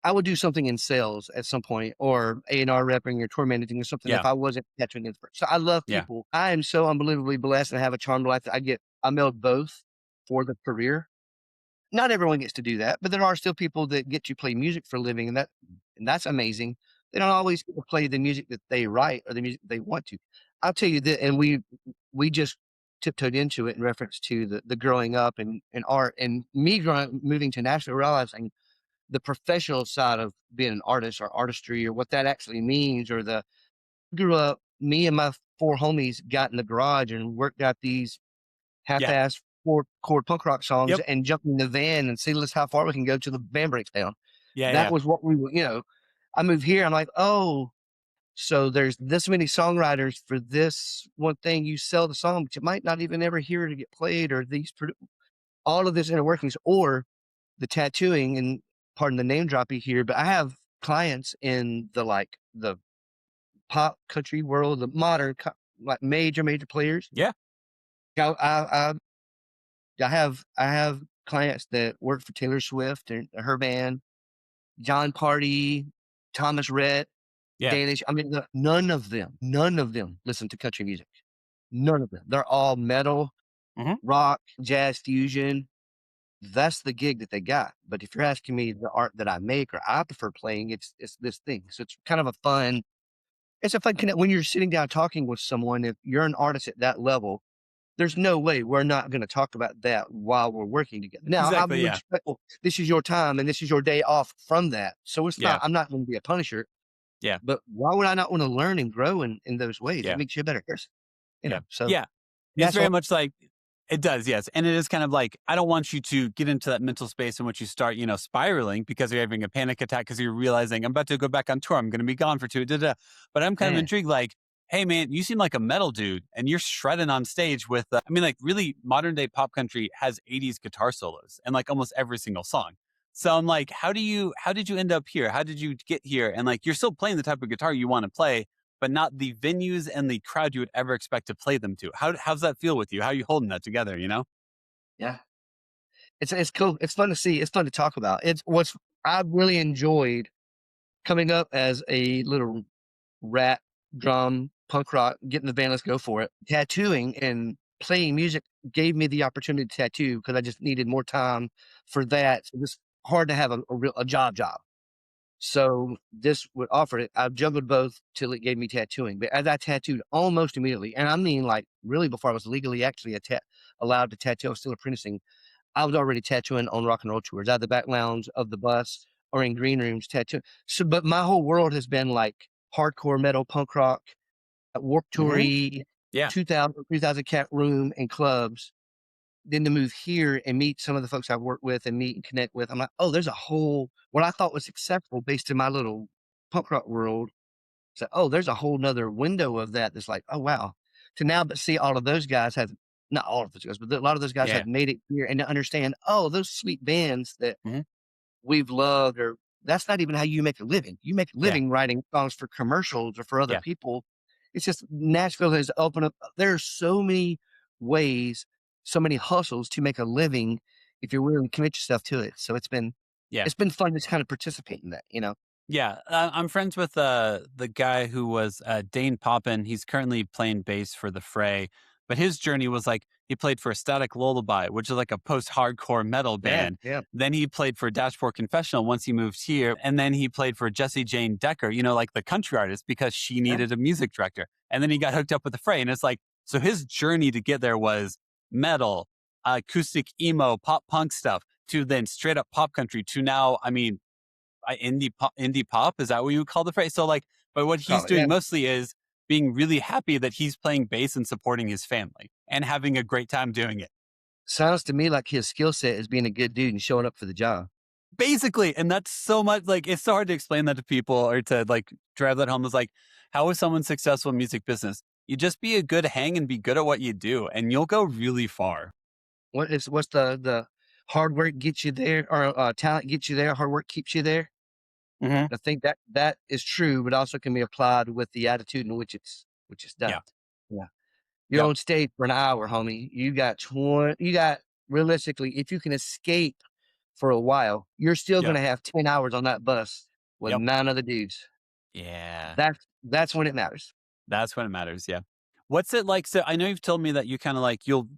I would do something in sales at some point or A&R repping or tour managing or something if yeah, I wasn't catching it. So I love yeah, people. I am so unbelievably blessed and have a charmed life that I meld both for the career. Not everyone gets to do that, but there are still people that get to play music for a living, and that's amazing. They don't always get to play the music that they write or the music they want to. I'll tell you that, and we just tiptoed into it in reference to the growing up and art and me moving to Nashville, realizing the professional side of being an artist or artistry or what that actually means or grew up, me and my 4 homies got in the garage and worked out these yeah, half-ass 4-chord punk rock songs yep, and jumped in the van and see let's how far we can go till the van breaks down. yeah, That yeah, was what we were, I moved here, I'm like, "Oh, so there's this many songwriters for this one thing. You sell the song, but you might not even ever hear it get played or all of this inner workings or the tattooing and pardon the name dropping here, but I have clients in the pop country world, the modern like major players. yeah, I have clients that work for Taylor Swift and her band. John Party, Thomas Rhett, Yeah. Danish. I mean, none of them listen to country music. None of them. They're all metal, rock, jazz fusion. That's the gig that they got. But if you're asking me the art that I make or I prefer playing, it's this thing. So it's kind of a fun connect when you're sitting down talking with someone. If you're an artist at that level, there's no way we're not going to talk about that while we're working together. Now, Exactly, I'm respectful. This is your time and this is your day off from that. So it's not, I'm not going to be a punisher. Yeah. But why would I not want to learn and grow in those ways? Yeah. It makes you a better person. You know, so yeah. It's very much like, it does, yes. And it is kind of like, I don't want you to get into that mental space in which you start, spiraling because you're having a panic attack because you're realizing I'm about to go back on tour. I'm going to be gone for 2. But I'm kind of intrigued, like, hey, man, you seem like a metal dude and you're shredding on stage with, like really modern day pop country has 80s guitar solos and like almost every single song. So I'm like, how did you end up here? How did you get here? And like, you're still playing the type of guitar you want to play, but not the venues and the crowd you would ever expect to play them to. How's that feel with you? How are you holding that together, Yeah. It's cool. It's fun to see. It's fun to talk about. I've really enjoyed coming up as a little rat, drum, punk rock, getting the band, let's go for it. Tattooing and playing music gave me the opportunity to tattoo because I just needed more time for that. So it's hard to have a job. So this would offer it. I've juggled both till it gave me tattooing. But as I tattooed almost immediately, and I mean like really before I was legally actually allowed to tattoo, I was still apprenticing. I was already tattooing on rock and roll tours, out of the back lounge of the bus or in green rooms tattooing. So, but my whole world has been like hardcore metal, punk rock, Warped Tour, 2000, 3000 Cat Room and clubs. Then to move here and meet some of the folks I've worked with and meet and connect with, I'm like, oh, there's a whole, what I thought was acceptable based in my little punk rock world. So, oh, there's a whole nother window of that that's like, oh, wow. To now, but see, all of those guys have, not all of those guys, but a lot of those guys have made it here and to understand, oh, those sweet bands that we've loved, or that's not even how you make a living. You make a living writing songs for commercials or for other people. It's just Nashville has opened up. There are so many ways, so many hustles to make a living if you're willing to commit yourself to it. So it's been fun to kind of participate in that, Yeah, I'm friends with the guy who was Dane Poppin. He's currently playing bass for the Fray, but his journey was like he played for Static Lullaby, which is like a post-hardcore metal band. Then he played for Dashboard Confessional once he moved here, and then he played for Jessie Jane Decker, like the country artist, because she needed a music director. And then he got hooked up with the Fray, and it's like, so his journey to get there was metal, acoustic emo, pop punk stuff, to then straight up pop country, to now, I mean, indie pop, is that what you would call the phrase? So like, but what he's doing mostly is being really happy that he's playing bass and supporting his family and having a great time doing it. Sounds to me like his skill set is being a good dude and showing up for the job. Basically. And that's so much, like, it's so hard to explain that to people or to like drive that home. Is like, how is someone successful in music business? You just be a good hang and be good at what you do and you'll go really far. What's the hard work gets you there, or talent gets you there, hard work keeps you there? I think that is true, but also can be applied with the attitude in which it's done. Yeah. You're on stage for an hour, homie. You got realistically, if you can escape for a while, you're still going to have 10 hours on that bus with 9 other dudes. Yeah. That's when it matters. That's when it matters. Yeah. What's it like? So I know you've told me that you kind of like, you'll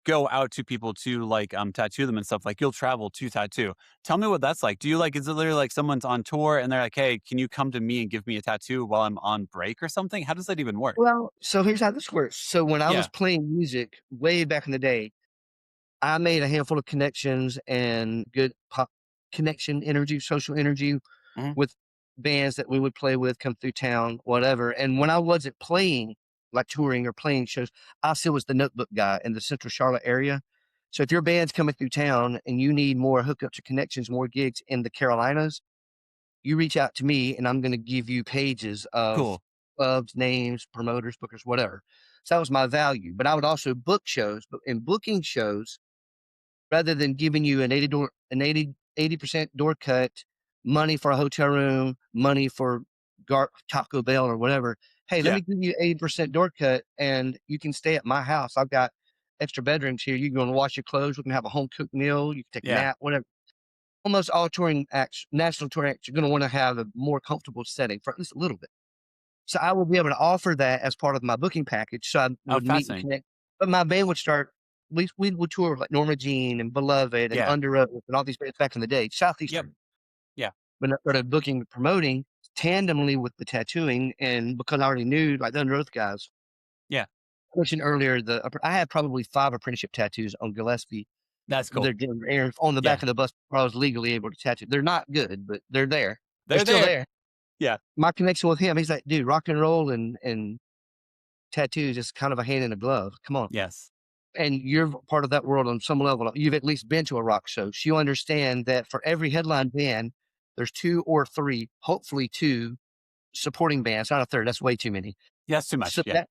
go out to people to like tattoo them and stuff. Like you'll travel to tattoo. Tell me what that's like. Do you like, is it literally like someone's on tour and they're like, hey, can you come to me and give me a tattoo while I'm on break or something? How does that even work? Well, so here's how this works. So when I was playing music way back in the day, I made a handful of connections and good pop connection energy, social energy with bands that we would play with, come through town, whatever. And when I wasn't playing, like touring or playing shows, I still was the notebook guy in the Central Charlotte area. So if your band's coming through town and you need more hookups or connections, more gigs in the Carolinas, you reach out to me and I'm going to give you pages of clubs, names, promoters, bookers, whatever. So that was my value. But I would also book shows. But in booking shows, rather than giving you an 80% door cut, money for a hotel room, money for Taco Bell or whatever, hey, let me give you 80% door cut and you can stay at my house. I've got extra bedrooms here. You can go and wash your clothes. We can have a home cooked meal. You can take a nap, whatever. almost all touring acts, national touring acts, you're going to want to have a more comfortable setting for at least a little bit. So I will be able to offer that as part of my booking package. So I Oh, would meet and fascinating. connect. But my band would start, we would tour with like Norma Jean and Beloved and Yeah. Under Oath and all these bands back in the day, Yep. Southeastern. Yeah. When I started booking and promoting tandemly with the tattooing, and because I already knew like the Under Oath guys. Yeah. I mentioned earlier, I had probably 5 apprenticeship tattoos on Gillespie. That's cool. They're on the Yeah. back of the bus. I was legally able to tattoo. They're not good, but they're there. They're still there. there. Yeah. My connection with him, he's like, dude, rock and roll and tattoos is kind of a hand in a glove. Come on. Yes. And you're part of that world on some level. You've at least been to a rock show. So you understand that for every headline band, there's 2 or 3, hopefully 2 supporting bands, not a third. That's way too many. Yeah, that's too much. So, Yeah.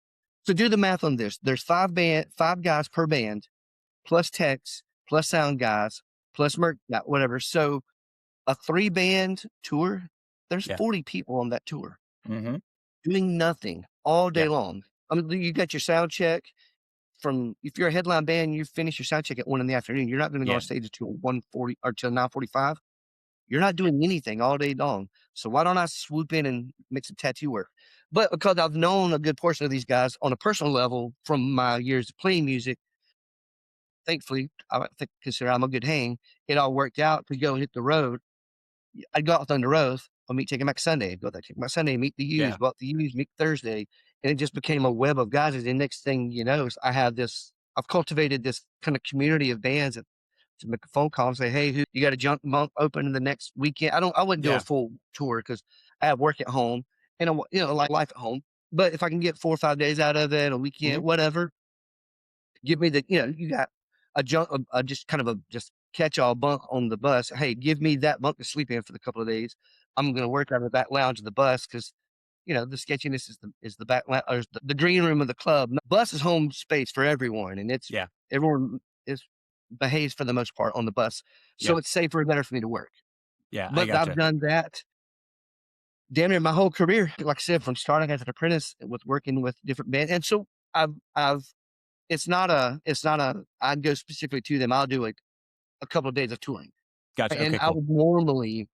so do the math on this. There's 5 guys per band, plus techs, plus sound guys, plus merch, whatever. So a 3-band tour, there's Yeah. 40 people on that tour Mm-hmm. doing nothing all day Yeah. long. I mean, you got your sound check from, if you're a headline band, you finish your sound check at 1 PM. You're not going to go Yeah. on stage until 1:40 or till 9:45. You're not doing anything all day long. So why don't I swoop in and make some tattoo work? But because I've known a good portion of these guys on a personal level from my years of playing music, thankfully, consider I'm a good hang. It all worked out to go hit the road. I'd go out with Under Oath. I'll meet Take It Back Sunday. Go there, Take It Back Sunday, meet the U's, Yeah. go out the U's, meet Thursday. And it just became a web of guys. And the next thing you know, is I've cultivated this kind of community of bands that, to make a phone call and say, hey, you got a junk month open in the next weekend? I wouldn't do Yeah. a full tour because I have work at home and like life at home. But if I can get 4 or 5 days out of it, a weekend, whatever, give me you got a junk, just kind of a just catch-all bunk on the bus. Hey, give me that bunk to sleep in for the couple of days. I'm going to work out of that lounge of the bus because, the sketchiness is the back lounge, or the green room of the club. The bus is home space for everyone, and everyone behaves for the most part on the bus, so it's safer and better for me to work. Yeah, I But gotcha. I've done that damn near my whole career, like I said, from starting as an apprentice with working with different bands, and so I've. It's not I'd go specifically to them. I'll do a couple of days of touring. Gotcha. And Okay, I cool. would normally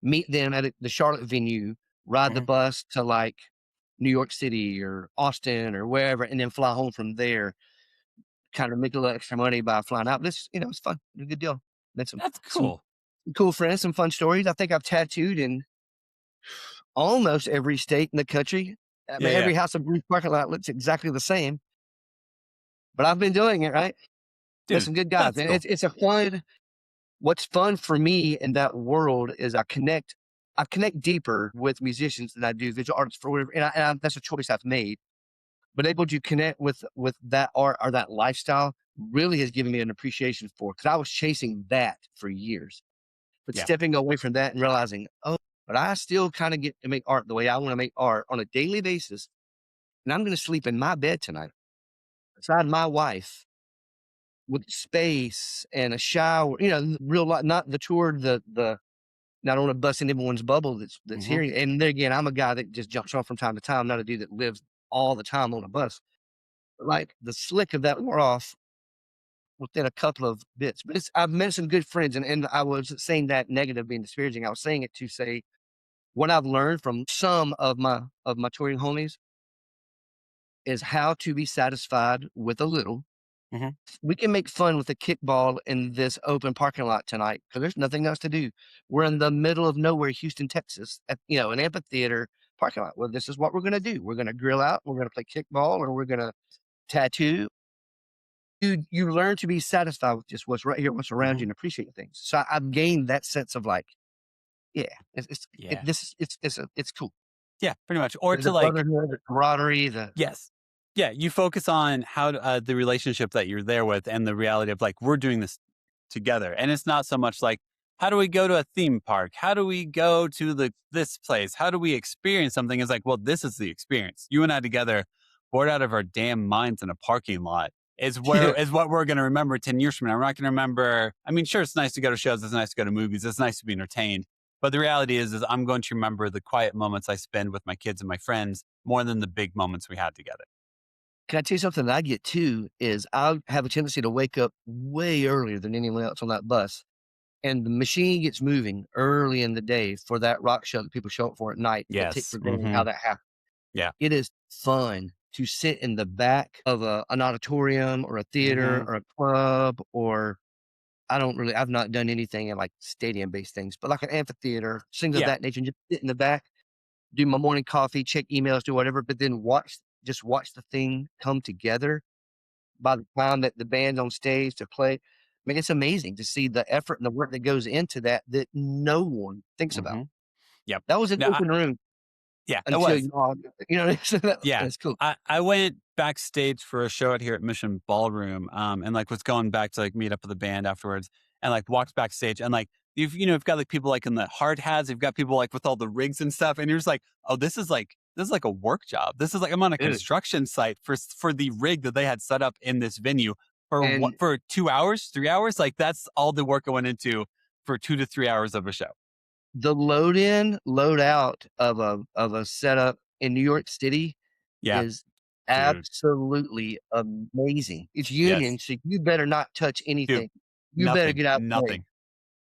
meet them at the Charlotte venue, ride the bus to like New York City or Austin or wherever, and then fly home from there, kind of make a little extra money by flying out. But it's fun. It's a good deal. Met some That's cool. cool friends, some fun stories. I think I've tattooed in almost every state in the country. I mean, every House of Blues parking lot looks exactly the same. But I've been doing it, right? There's some good guys. And cool. it's a fun, what's fun for me in that world is I connect deeper with musicians than I do visual artists for whatever. And that's a choice I've made. But able to connect with that art or that lifestyle really has given me an appreciation for, because I was chasing that for years. But stepping away from that and realizing, but I still kind of get to make art the way I want to make art on a daily basis. And I'm going to sleep in my bed tonight beside my wife with space and a shower, real life, not the tour, not on a bus in everyone's bubble that's hearing. And there again, I'm a guy that just jumps on from time to time, not a dude that lives all the time on a bus. But like the slick of that wore off within a couple of bits. But I've met some good friends, and I was saying that negative being disparaging. I was saying it to say what I've learned from some of my touring homies is how to be satisfied with a little. We can make fun with a kickball in this open parking lot tonight because there's nothing else to do. We're in the middle of nowhere, Houston, Texas, at an amphitheater parking lot. Well, this is what we're going to do. We're going to grill out. We're going to play kickball, or we're going to tattoo. You learn to be satisfied with just what's right here, what's around you, and appreciate things. So I've gained that sense of like, it's cool. Yeah, pretty much. Or the to like brotherhood, the camaraderie, yes. Yeah, you focus on how the relationship that you're there with and the reality of like, we're doing this together. And it's not so much like, how do we go to a theme park? How do we go to this place? How do we experience something? It's like, well, this is the experience. You and I together, bored out of our damn minds in a parking lot is what we're going to remember 10 years from now. We're not going to remember. I mean, sure, it's nice to go to shows. It's nice to go to movies. It's nice to be entertained. But the reality is I'm going to remember the quiet moments I spend with my kids and my friends more than the big moments we had together. Can I tell you something that I get too is I have a tendency to wake up way earlier than anyone else on that bus. and the machine gets moving early in the day for that rock show that people show up for at night. That take Yes. for granted how that happens. Yeah. It is fun to sit in the back of an auditorium or a theater or a club, or I've not done anything in like stadium-based things, but like an amphitheater, things of that nature, and just sit in the back, do my morning coffee, check emails, do whatever, but then watch the thing come together. By the time that the band's on stage to play, I mean, it's amazing to see the effort and the work that goes into that no one thinks about. Yep. That was an open room Yeah, it until, was. so that's cool. I went backstage for a show out here at Mission Ballroom, and like was going back to like meet up with the band afterwards, and like walked backstage, and like you've got like people like in the hard hats, you've got people like with all the rigs and stuff, and you're just like, oh, this is like a work job. This is like I'm on a construction site for the rig that they had set up in this venue for 2 hours, 3 hours. Like that's all the work I went into for 2 to 3 hours of a show. The load in, load out of a setup in New York City is absolutely amazing. It's union, so you better not touch anything. You better get out. Nothing.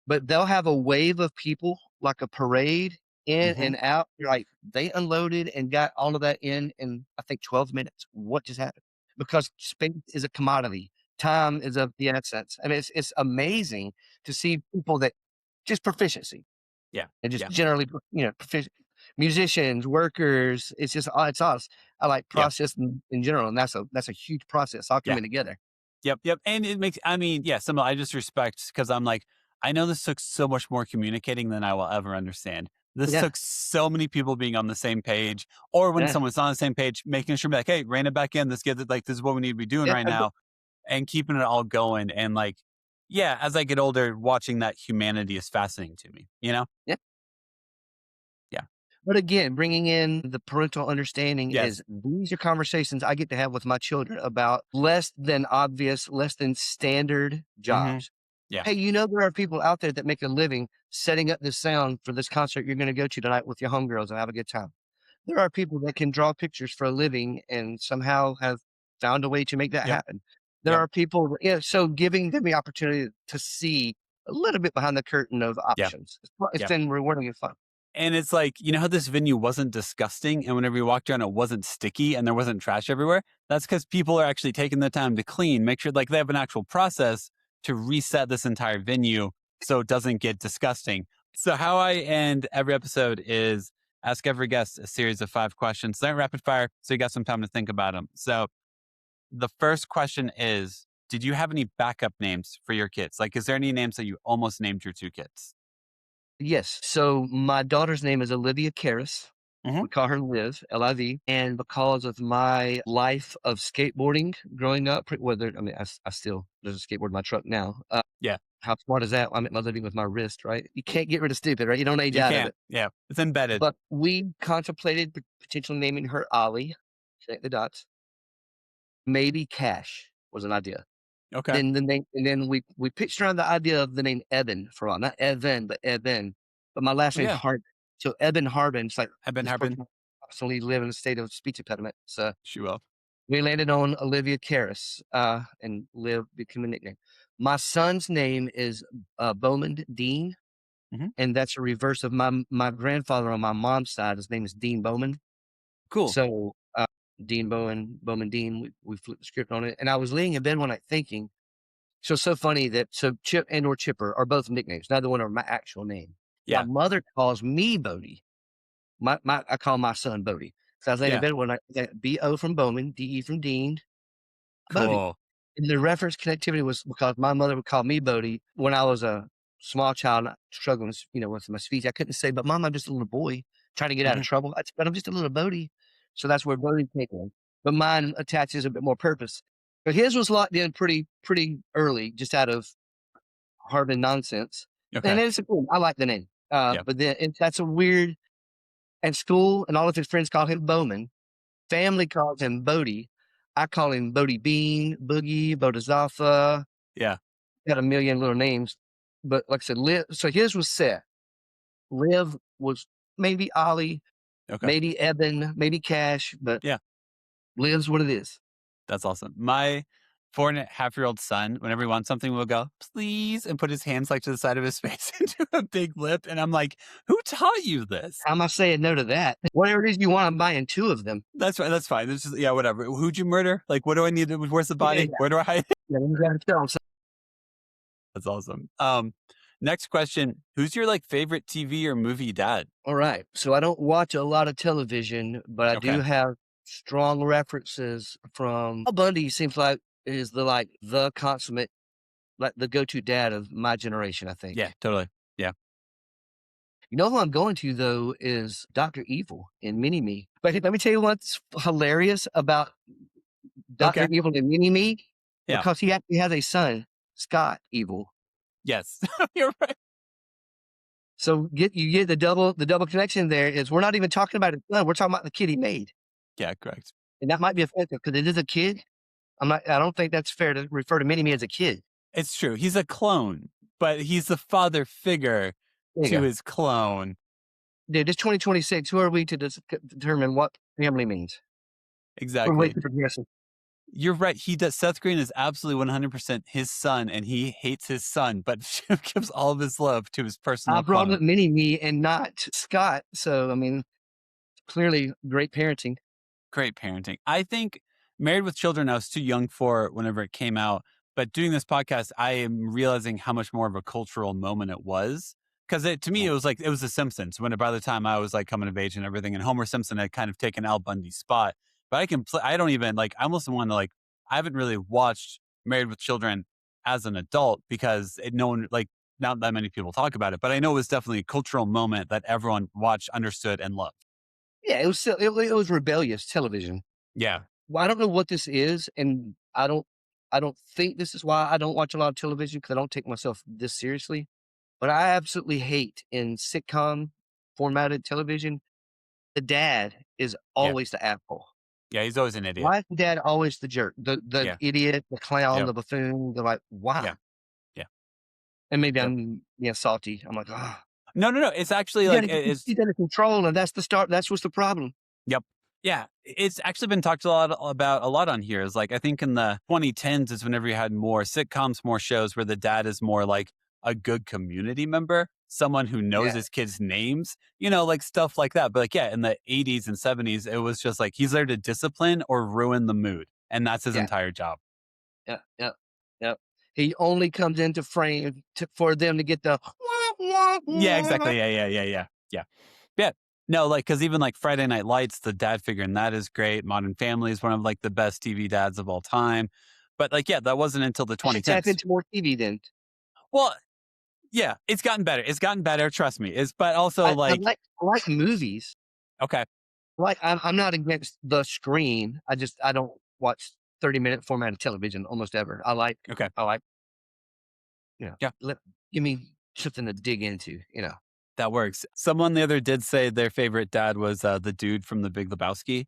But they'll have a wave of people, like a parade, in and out. You're like, they unloaded and got all of that in I think 12 minutes. What just happened? Because space is a commodity. Time is of the essence. I mean, it's amazing to see people that just proficiency. Yeah. And just generally, proficient musicians, workers. It's us. I like process in general. And that's a huge process all coming together. Yep. And it makes, some I just respect, because I'm like, I know this took so much more communicating than I will ever understand. This took so many people being on the same page, or when someone's on the same page, making sure like, hey, rein it back in. Let's get it. Like, this is what we need to be doing right now, and keeping it all going. And like, as I get older, watching that humanity is fascinating to me, Yeah. But again, bringing in the parental understanding is these are conversations I get to have with my children about less than obvious, less than standard jobs. Hey, there are people out there that make a living setting up this sound for this concert you're going to go to tonight with your homegirls and have a good time. There are people that can draw pictures for a living and somehow have found a way to make that happen. There are people, so giving them the opportunity to see a little bit behind the curtain of options. It's been rewarding and fun. And it's like, how this venue wasn't disgusting, and whenever you walked around, it wasn't sticky and there wasn't trash everywhere. That's because people are actually taking the time to clean, make sure like they have an actual process to reset this entire venue so it doesn't get disgusting. So how I end every episode is ask every guest a series of 5 questions. They're rapid fire, so you got some time to think about them. So the first question is, did you have any backup names for your kids? Like, is there any names that you almost named your 2 kids? Yes. So my daughter's name is Olivia Karras. We call her Liv, L-I-V. And because of my life of skateboarding growing up, I still, there's a skateboard in my truck now. How smart is that? I'm at my living with my wrist, right? You can't get rid of stupid, right? You don't age out of it. Yeah, it's embedded. But we contemplated potentially naming her Ollie. Connect the dots. Maybe Cash was an idea. Okay. Then we pitched around the idea of the name Evan for all, not Evan, but Evan. But my last name is Harbin. So Chipper Harbin. It's like Chipper Harbin. Absolutely live in a state of speech impediment. So she will. We landed on Olivia Karras, and Liv became a nickname. My son's name is Bowman Dean, and that's a reverse of my grandfather on my mom's side. His name is Dean Bowman. Cool. So Dean Bowman Dean, we flipped the script on it. And I was laying in bed one night thinking, so funny that Chip and or Chipper are both nicknames. Neither one are my actual name. Yeah. My mother calls me Bodie. I call my son Bodie. So I was laying in bed one night, B-O from Bowman, D-E from Dean. Cool. Bodie. And the reference connectivity was because my mother would call me Bodie when I was a small child, struggling, with my speech. I couldn't say, but Mom, I'm just a little boy trying to get out of trouble. But I'm just a little Bodie. So that's where Bodie came from. But mine attaches a bit more purpose. But his was locked in pretty early, just out of Harbin nonsense. Okay. And it's cool. I like the name. But then that's a weird. At school, and all of his friends call him Bowman. Family calls him Bodie. I call him Bodie Bean, Boogie, Bodhisattva. Yeah. Got a million little names. But like I said, Liv, so his was set. Liv was maybe Ollie, maybe Eben, maybe Cash, but Liv's what it is. That's awesome. My 4.5-year-old son, whenever he wants something, will go, please, and put his hands like to the side of his face into a big lip. And I'm like, who taught you this? How am I saying no to that? Whatever it is you want, I'm buying 2 of them. That's right. That's fine. It's just, yeah, whatever. Who'd you murder? Like, what do I need to, where's the body? Yeah. Where do I hide? Yeah, you gotta tell 'em. That's awesome. Next question. Who's your like favorite TV or movie dad? All right. So I don't watch a lot of television, but I do Okay. have strong references from Al Bundy. Seems like is the consummate, like the go-to dad of my generation, I think. Yeah, totally. Yeah. You know who I'm going to though is Dr. Evil in Mini Me. But let me tell you what's hilarious about Dr. Okay. Evil in Mini Me, Yeah. because he actually has a son, Scott Evil. Yes. You're right. So you get the double connection there is we're not even talking about his son, we're talking about the kid he made. Yeah, correct. And that might be offensive because it is a kid. I don't think that's fair to refer to Mini Me as a kid. It's true. He's a clone, but he's the father figure There you to go. his clone. Dude, it's 2026. Who are we to determine what family means? We're way Exactly. too progressive. You're right. He does. Seth Green is absolutely 100% his son, and he hates his son, but gives all of his love to his personal I brought clone. up Mini Me and not Scott. So, I mean, clearly great parenting. Great parenting. I think Married with Children, I was too young for whenever it came out. But doing this podcast, I am realizing how much more of a cultural moment it was. Because to me, it was like, it was The Simpsons. When by the time I was like coming of age and everything, and Homer Simpson had kind of taken Al Bundy's spot. But I don't even like, I almost want to like, I haven't really watched Married with Children as an adult because no one, like, not that many people talk about it. But I know it was definitely a cultural moment that everyone watched, understood, and loved. Yeah, it was still, it was rebellious television. Yeah. Well, I don't know what this is, and I don't think this is why I don't watch a lot of television because I don't take myself this seriously. But I absolutely hate in sitcom formatted television, the dad is always the asshole. Yeah, he's always an idiot. Why is the dad always the jerk? The Yeah. idiot, the clown, Yep. the buffoon. They're like, why? Yeah. Yeah. And maybe Yep. I'm salty. I'm like, oh, No. It's actually like, it's, he's under control, and that's the start. That's what's the problem. yep. Yeah. It's actually been talked a lot on here. Is like, I think in the 2010s is whenever you had more sitcoms, more shows where the dad is more like a good community member, someone who knows Yeah. his kids' names, like stuff like that. But like, yeah, in the 80s and 70s, it was just like, he's there to discipline or ruin the mood. And that's his Yeah. entire job. Yeah. He only comes into frame for them to get the. Yeah, exactly. Yeah. No, like, because even like Friday Night Lights, the dad figure, and that is great. Modern Family is one of like the best TV dads of all time. But like, yeah, that wasn't until the You should tap 2010s. into more TV then. Well, yeah, it's gotten better. It's gotten better. Trust me. But also I like, like movies. okay. Like I'm not against the screen. I don't watch 30-minute formatted television almost ever. Okay. Yeah. Give me something to dig into. That works. Someone the other did say their favorite dad was the dude from The Big Lebowski,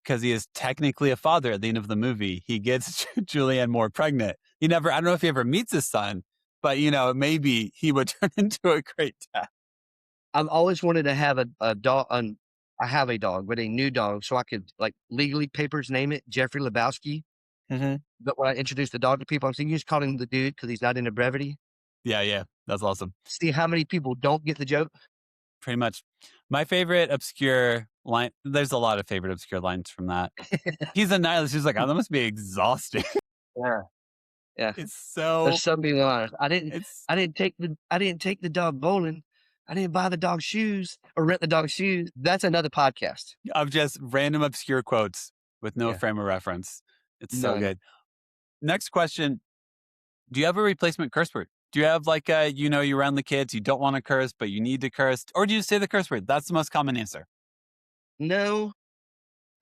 because he is technically a father at the end of the movie. He gets Julianne Moore pregnant. I don't know if he ever meets his son, but maybe he would turn into a great dad. I've always wanted to have a dog. I have a dog, but a new dog, so I could like legally papers name it Jeffrey Lebowski. Mm-hmm. But when I introduce the dog to people, I'm saying you just call him the dude because he's not into brevity. Yeah. That's awesome. See how many people don't get the joke. Pretty much. My favorite obscure line, there's a lot of favorite obscure lines from that. He's a nihilist. He's like, oh, that must be exhausting. Yeah. It's so. There's something honest. I didn't take the dog bowling. I didn't buy the dog shoes or rent the dog shoes. That's another podcast. Of just random obscure quotes with no frame of reference. It's so good. Next question. Do you have a replacement curse word? Do you have like you're around the kids, you don't want to curse, but you need to curse? Or do you say the curse word? That's the most common answer. No,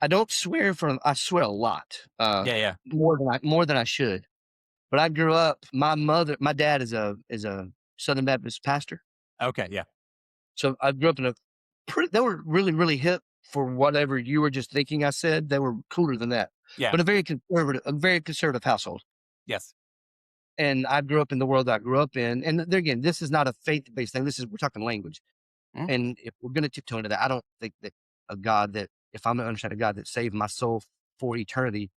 I don't swear I swear a lot. Yeah. More than I should. But I grew up, my dad is a Southern Baptist pastor. Okay, yeah. So I grew up in they were really, really hip for whatever you were just thinking I said. They were cooler than that. Yeah. But a very conservative household. Yes. And I grew up in the world that I grew up in. And there again, this is not a faith-based thing. We're talking language. Mm. And if we're going to tiptoe into that, I don't think that if I'm going to understand a God that saved my soul for eternity,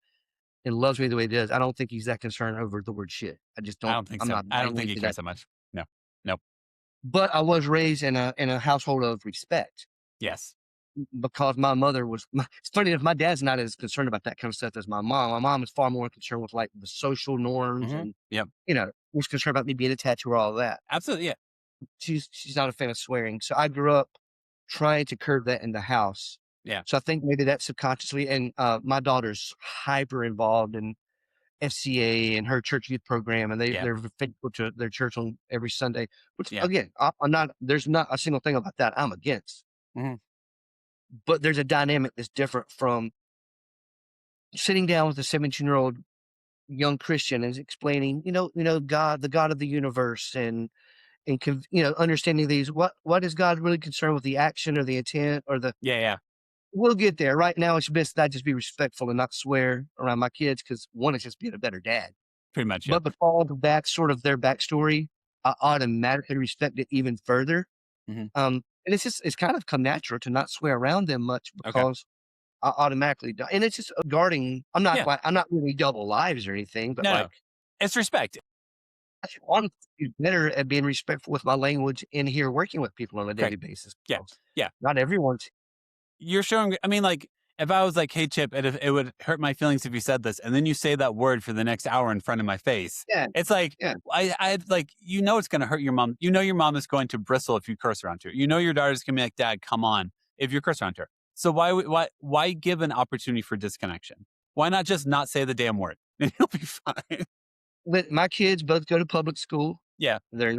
and loves me the way he does, I don't think he's that concerned over the word shit. I just I don't. don't think I'm so. not I don't buying think he into cares that. so much. No. Nope. But I was raised in a household of respect Yes. because my mother was. It's funny enough, my dad's not as concerned about that kind of stuff as my mom. My mom is far more concerned with like the social norms and Yep. was concerned about me being a tattooer, all that. Absolutely. Yeah. She's not a fan of swearing, so I grew up trying to curb that in the house. Yeah. So I think maybe that's subconsciously. And my daughter's hyper involved in FCA and her church youth program, and Yeah. they're faithful to their church on every Sunday. Which Yeah. again, I'm not. There's not a single thing about that I'm against. Mhm. But there's a dynamic that's different from sitting down with a 17-year-old young Christian and explaining, God, the God of the universe, and understanding these. What is God really concerned with, the action or the intent or the? Yeah. Yeah. We'll get there. Right now, it's best that I just be respectful and not swear around my kids because one is just being a better dad. Pretty much. Yeah. But because of that sort of their backstory, I automatically respect it even further. Mhm. And it's kind of come natural to not swear around them much Okay. because I automatically do. And it's just guarding. I'm not Yeah. I'm not really double lives or anything, but No. It's respect. I want to be better at being respectful with my language in here, working with people on a daily basis. Yeah. Yeah. Not everyone's. You're showing, I mean, like, if I was like, hey, Chip, it would hurt my feelings if you said this, and then you say that word for the next hour in front of my face. Yeah. It's like, Yeah. I like, it's going to hurt your mom. Your mom is going to bristle if you curse around her. Your daughter's going to be like, Dad, come on, if you curse around her. So why give an opportunity for disconnection? Why not just not say the damn word? And you'll be fine. But my kids both go to public school. Yeah. They're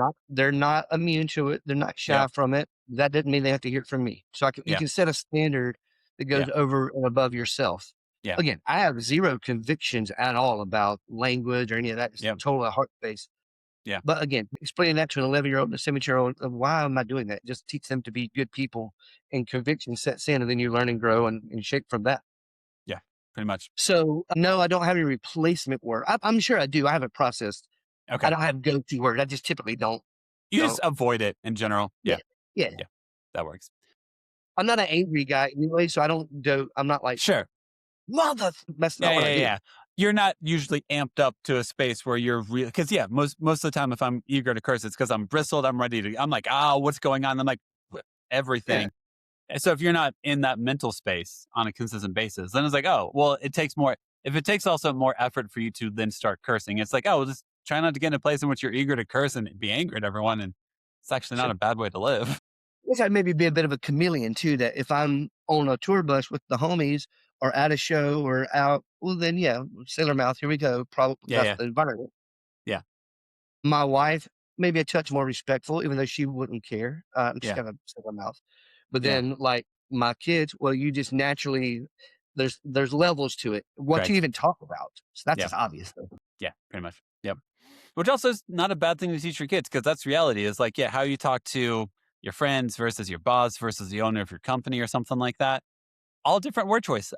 not immune to it. They're not shy from it. That doesn't mean they have to hear it from me. So you can set a standard that goes over and above yourself. Yeah. Again, I have zero convictions at all about language or any of that. It's totally heart-based. Yeah. But again, explaining that to an 11-year-old and a 7-year-old, why am I doing that? Just teach them to be good people, and conviction sets in, and then you learn and grow and shape from that. Yeah, pretty much. So no, I don't have any replacement word. I'm sure I do. I haven't processed. Okay. I don't have go-to words. I just typically don't. You just avoid it in general. Yeah. Yeah. That works. I'm not an angry guy anyway, so I'm not like, Sure. mother. That's not what I do. Yeah. You're not usually amped up to a space where you're real. Because most of the time, if I'm eager to curse, it's because I'm bristled. I'm ready to. I'm like, what's going on? I'm like, everything. And so if you're not in that mental space on a consistent basis, then it's like, it takes more. If it takes also more effort for you to then start cursing, it's like, just try not to get in a place in which you're eager to curse and be angry at everyone. And it's actually not a bad way to live. Yes, I'd maybe be a bit of a chameleon too, that if I'm on a tour bus with the homies or at a show or out, well then sailor mouth, here we go. Probably that's the environment. Yeah. My wife, maybe a touch more respectful, even though she wouldn't care. She's got a sailor mouth. But then like my kids, well, you just naturally there's levels to it. What you even talk about. So that's just obvious though. Yeah, pretty much. Yep. Which also is not a bad thing to teach your kids, because that's reality, is like, how you talk to your friends versus your boss versus the owner of your company or something like that. All different word choice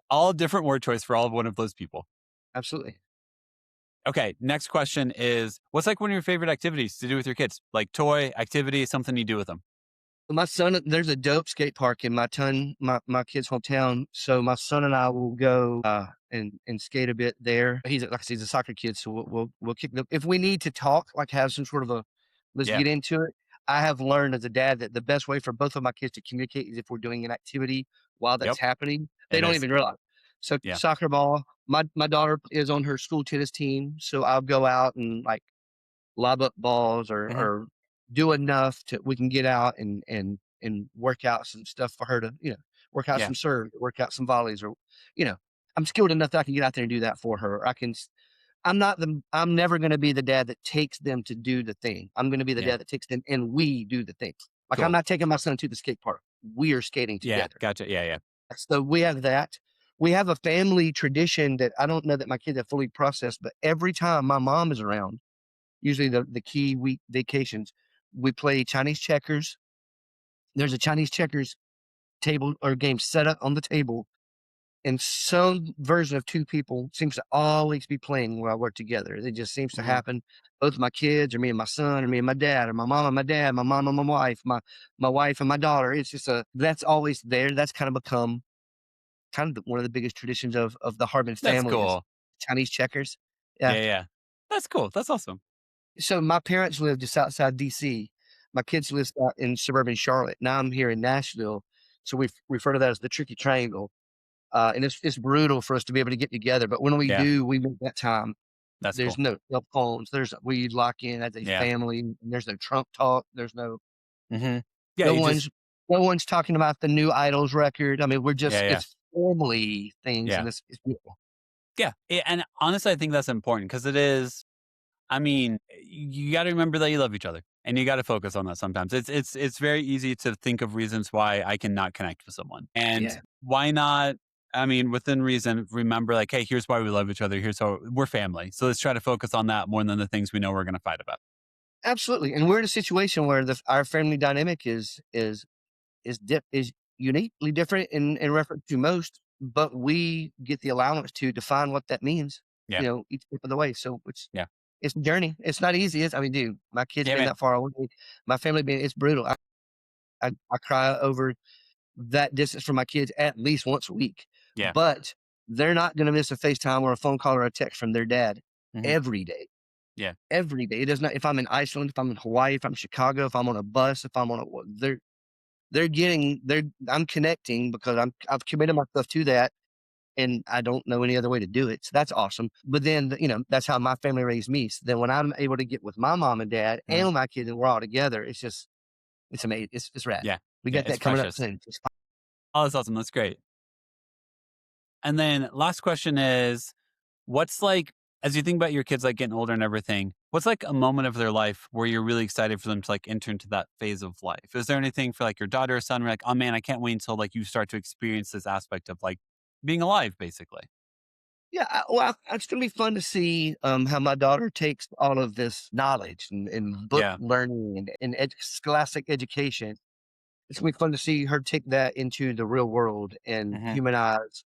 for all of one of those people. Absolutely. Okay. Next question is, what's like one of your favorite activities to do with your kids? Like toy, activity, something you do with them? My son, there's a dope skate park in my kid's hometown. So my son and I will go and skate a bit there. He's a soccer kid, so we'll kick them. If we need to talk, like have some sort of let's get into it. I have learned as a dad that the best way for both of my kids to communicate is if we're doing an activity while that's happening. They don't even realize. So soccer ball. My daughter is on her school tennis team, so I'll go out and like lob up balls or do enough to we can get out and work out some stuff for her to work out some serve, work out some volleys, or I'm skilled enough that I can get out there and do that for her. I'm never going to be the dad that takes them to do the thing. I'm going to be the dad that takes them and we do the thing. Like I'm not taking my son to the skate park. We are skating together. Yeah, gotcha. Yeah. So we have that. We have a family tradition that I don't know that my kids have fully processed, but every time my mom is around, usually the key week vacations, we play Chinese checkers. There's a Chinese checkers table or game set up on the table. And some version of two people seems to always be playing while we're together. It just seems to happen. Both my kids, or me and my son, or me and my dad, or my mom and my dad, my mom and my wife, my wife and my daughter. It's just that's always there. That's kind of become one of the biggest traditions of the Harbin family. That's cool. Chinese checkers. Yeah. Yeah. Yeah. That's cool. That's awesome. So my parents live just outside DC. My kids live out in suburban Charlotte. Now I'm here in Nashville. So we refer to that as the tricky triangle. And it's brutal for us to be able to get together. But when we Yeah. do, we make that time. That's There's cool. no cell phones. We lock in as a Yeah. family. And there's no Trump talk. There's no Mm-hmm. Yeah. no You one's just, no one's talking about the new Idols record. I mean, we're just yeah. it's family things, Yeah. and it's beautiful. Yeah. And honestly, I think that's important because it is, I mean, you got to remember that you love each other and you got to focus on that sometimes. It's very easy to think of reasons why I cannot connect with someone. And Yeah. why not, I mean, within reason, remember like, hey, here's why we love each other. Here's how we're family. So let's try to focus on that more than the things we know we're going to fight about. Absolutely. And we're in a situation where our family dynamic is uniquely different in reference to most, but we get the allowance to define what that means. Yeah. Each step of the way. So Yeah. it's a journey. It's not easy. Dude, my kids Yeah, being man. that far away, my family it's brutal. I cry over that distance from my kids at least once a week. Yeah. But they're not going to miss a FaceTime or a phone call or a text from their dad Mhm. every day. Yeah. Every day. It does not. If I'm in Iceland, if I'm in Hawaii, if I'm in Chicago, if I'm on a bus, if I'm on I'm connecting because I've committed myself to that, and I don't know any other way to do it. So that's awesome. But then, that's how my family raised me. So then when I'm able to get with my mom and dad and my kids and we're all together, it's amazing. It's rad. Yeah. We Yeah, got that it's coming precious. up soon. Oh, that's awesome. That's great. And then last question is, what's like, as you think about your kids like getting older and everything, what's like a moment of their life where you're really excited for them to like enter into that phase of life? Is there anything for like your daughter or son where like, oh man, I can't wait until like you start to experience this aspect of like being alive, basically? Yeah, it's gonna be fun to see how my daughter takes all of this knowledge and book Yeah. learning and scholastic education. It's gonna be fun to see her take that into the real world and Mhm. humanize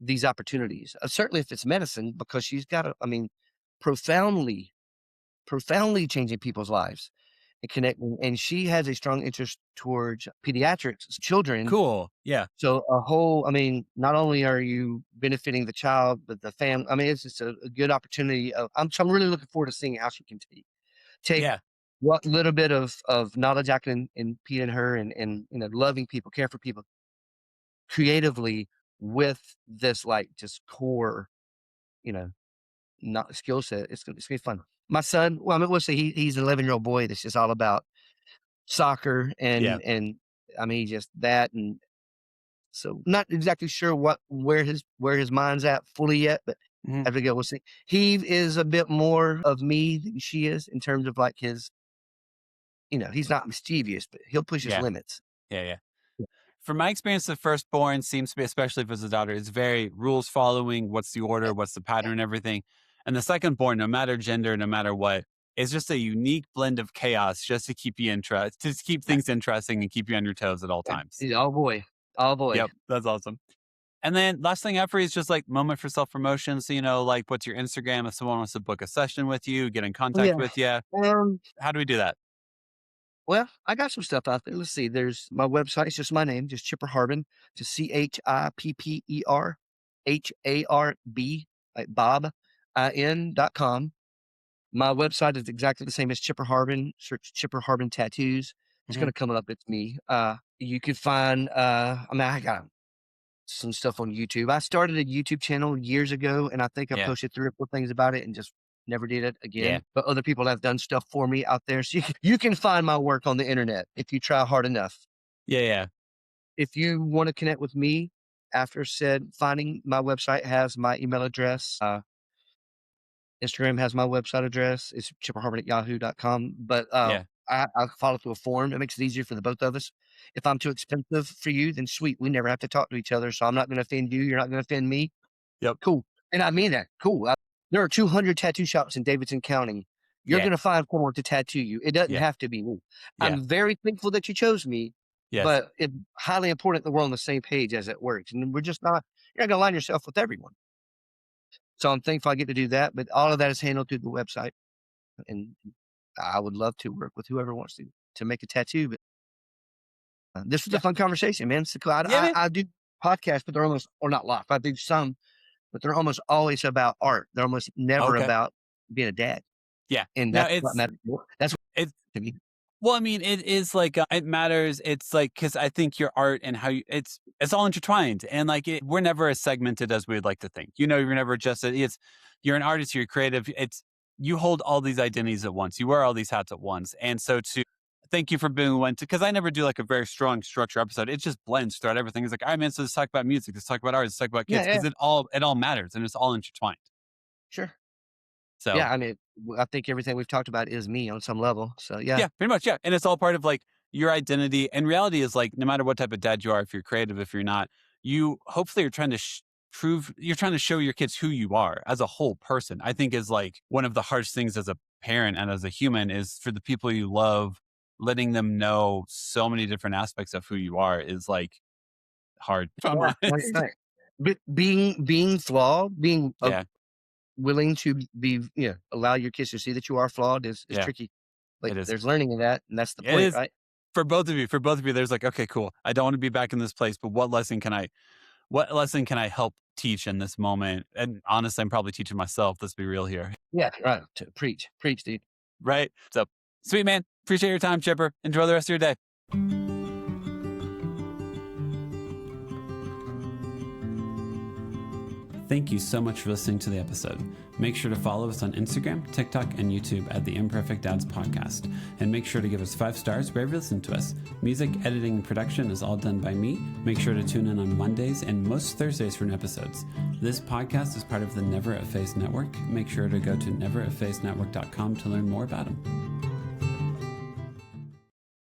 these opportunities. Certainly, if it's medicine, because she's got profoundly, profoundly changing people's lives and connecting. And she has a strong interest towards pediatrics, children. Cool. Yeah. So not only are you benefiting the child, but the family. It's just a good opportunity. I'm really looking forward to seeing how she can take Yeah. what little bit of knowledge I can impede in her and loving people, care for people creatively with this like just core, not skill set. It's gonna be fun. My son, well, we'll say he's an 11-year-old boy that's just all about soccer Yeah. and just that. And so not exactly sure where his mind's at fully yet, but Mhm. as we go, we'll see. He is a bit more of me than she is in terms of like his, he's not mischievous, but he'll push his Yeah. limits. Yeah. Yeah. Yeah. From my experience, the firstborn seems to be, especially if it's a daughter, it's very rules following. What's the order? What's the pattern and everything? And the secondborn, no matter gender, no matter what, is just a unique blend of chaos just to keep you to keep things interesting and keep you on your toes at all times. Yeah, oh boy. Yep. That's awesome. And then last thing I have for you is just like moment for self-promotion. So, like what's your Instagram if someone wants to book a session with you, get in contact with you? How do we do that? Well, I got some stuff out there. Let's see. There's my website. It's just my name, just Chipper Harbin, just ChipperHarb, like Bob, in.com. My website is exactly the same as Chipper Harbin. Search Chipper Harbin Tattoos. It's Mhm. going to come up. It's me. You can find, I got some stuff on YouTube. I started a YouTube channel years ago, and I think I Yeah. posted 3 or 4 things about it and just never did it again. Yeah. But other people have done stuff for me out there. So you can find my work on the internet if you try hard enough. Yeah. Yeah. If you want to connect with me after said finding, my website has my email address. Instagram has my website address. It's chipperharbin@yahoo.com. But Yeah. I follow through a form. It makes it easier for the both of us. If I'm too expensive for you, then sweet. We never have to talk to each other. So I'm not going to offend you. You're not going to offend me. Yep. Cool. And I mean that. Cool. There are 200 tattoo shops in Davidson County. You're Yeah. going to find someone to tattoo you. It doesn't Yeah. have to be me. Yeah. I'm very thankful that you chose me, Yes. but it's highly important that we're on the same page as it works. And you're not going to align yourself with everyone. So I'm thankful I get to do that. But all of that is handled through the website. And I would love to work with whoever wants to make a tattoo. But this was a fun conversation, man. So Yeah, man. I do podcasts, but they're almost, or not live. I do some but they're almost always about art. They're almost never Okay. about being a dad. Yeah. And No, that's what matters more. That's what it's to me. well, I mean, it is like it matters. It's like because I think your art and how you it's all intertwined, and like we're never as segmented as we'd like to think. You know, you're never just you're an artist, you're creative. It's you hold all these identities at once. You wear all these hats at once, and so to thank you for being one to because I never do like a very strong structure episode. It just blends throughout everything. It's like, all right, man. So let's talk about music. Let's talk about art. Let's talk about kids Yeah, because it all matters and it's all intertwined. sure. So Yeah, I mean, I think everything we've talked about is me on some level. So yeah. yeah, pretty much. Yeah. And it's all part of like your identity. And reality is like, no matter what type of dad you are, if you're creative, if you're not, you hopefully are trying to you're trying to show your kids who you are as a whole person. I think is like one of the hardest things as a parent and as a human is for the people you love, letting them know so many different aspects of who you are is like hard. If I'm Right, honest. right. But being flawed, being Yeah. willing to be, allow your kids to see that you are flawed is Yeah. tricky. Like It is. there's learning in that, and that's the It point, is. right? For both of you, there's like, okay, cool. I don't want to be back in this place, but what lesson can I help teach in this moment? And honestly, I'm probably teaching myself. Let's be real here. Yeah, right. Preach, dude. Right. So sweet, man. Appreciate your time, Chipper. Enjoy the rest of your day. Thank you so much for listening to the episode. Make sure to follow us on Instagram, TikTok, and YouTube at the Imperfect Dads Podcast. And make sure to give us 5 stars wherever you listen to us. Music, editing, and production is all done by me. Make sure to tune in on Mondays and most Thursdays for new episodes. This podcast is part of the Never Effaced Network. Make sure to go to nevereffacednetwork.com to learn more about them.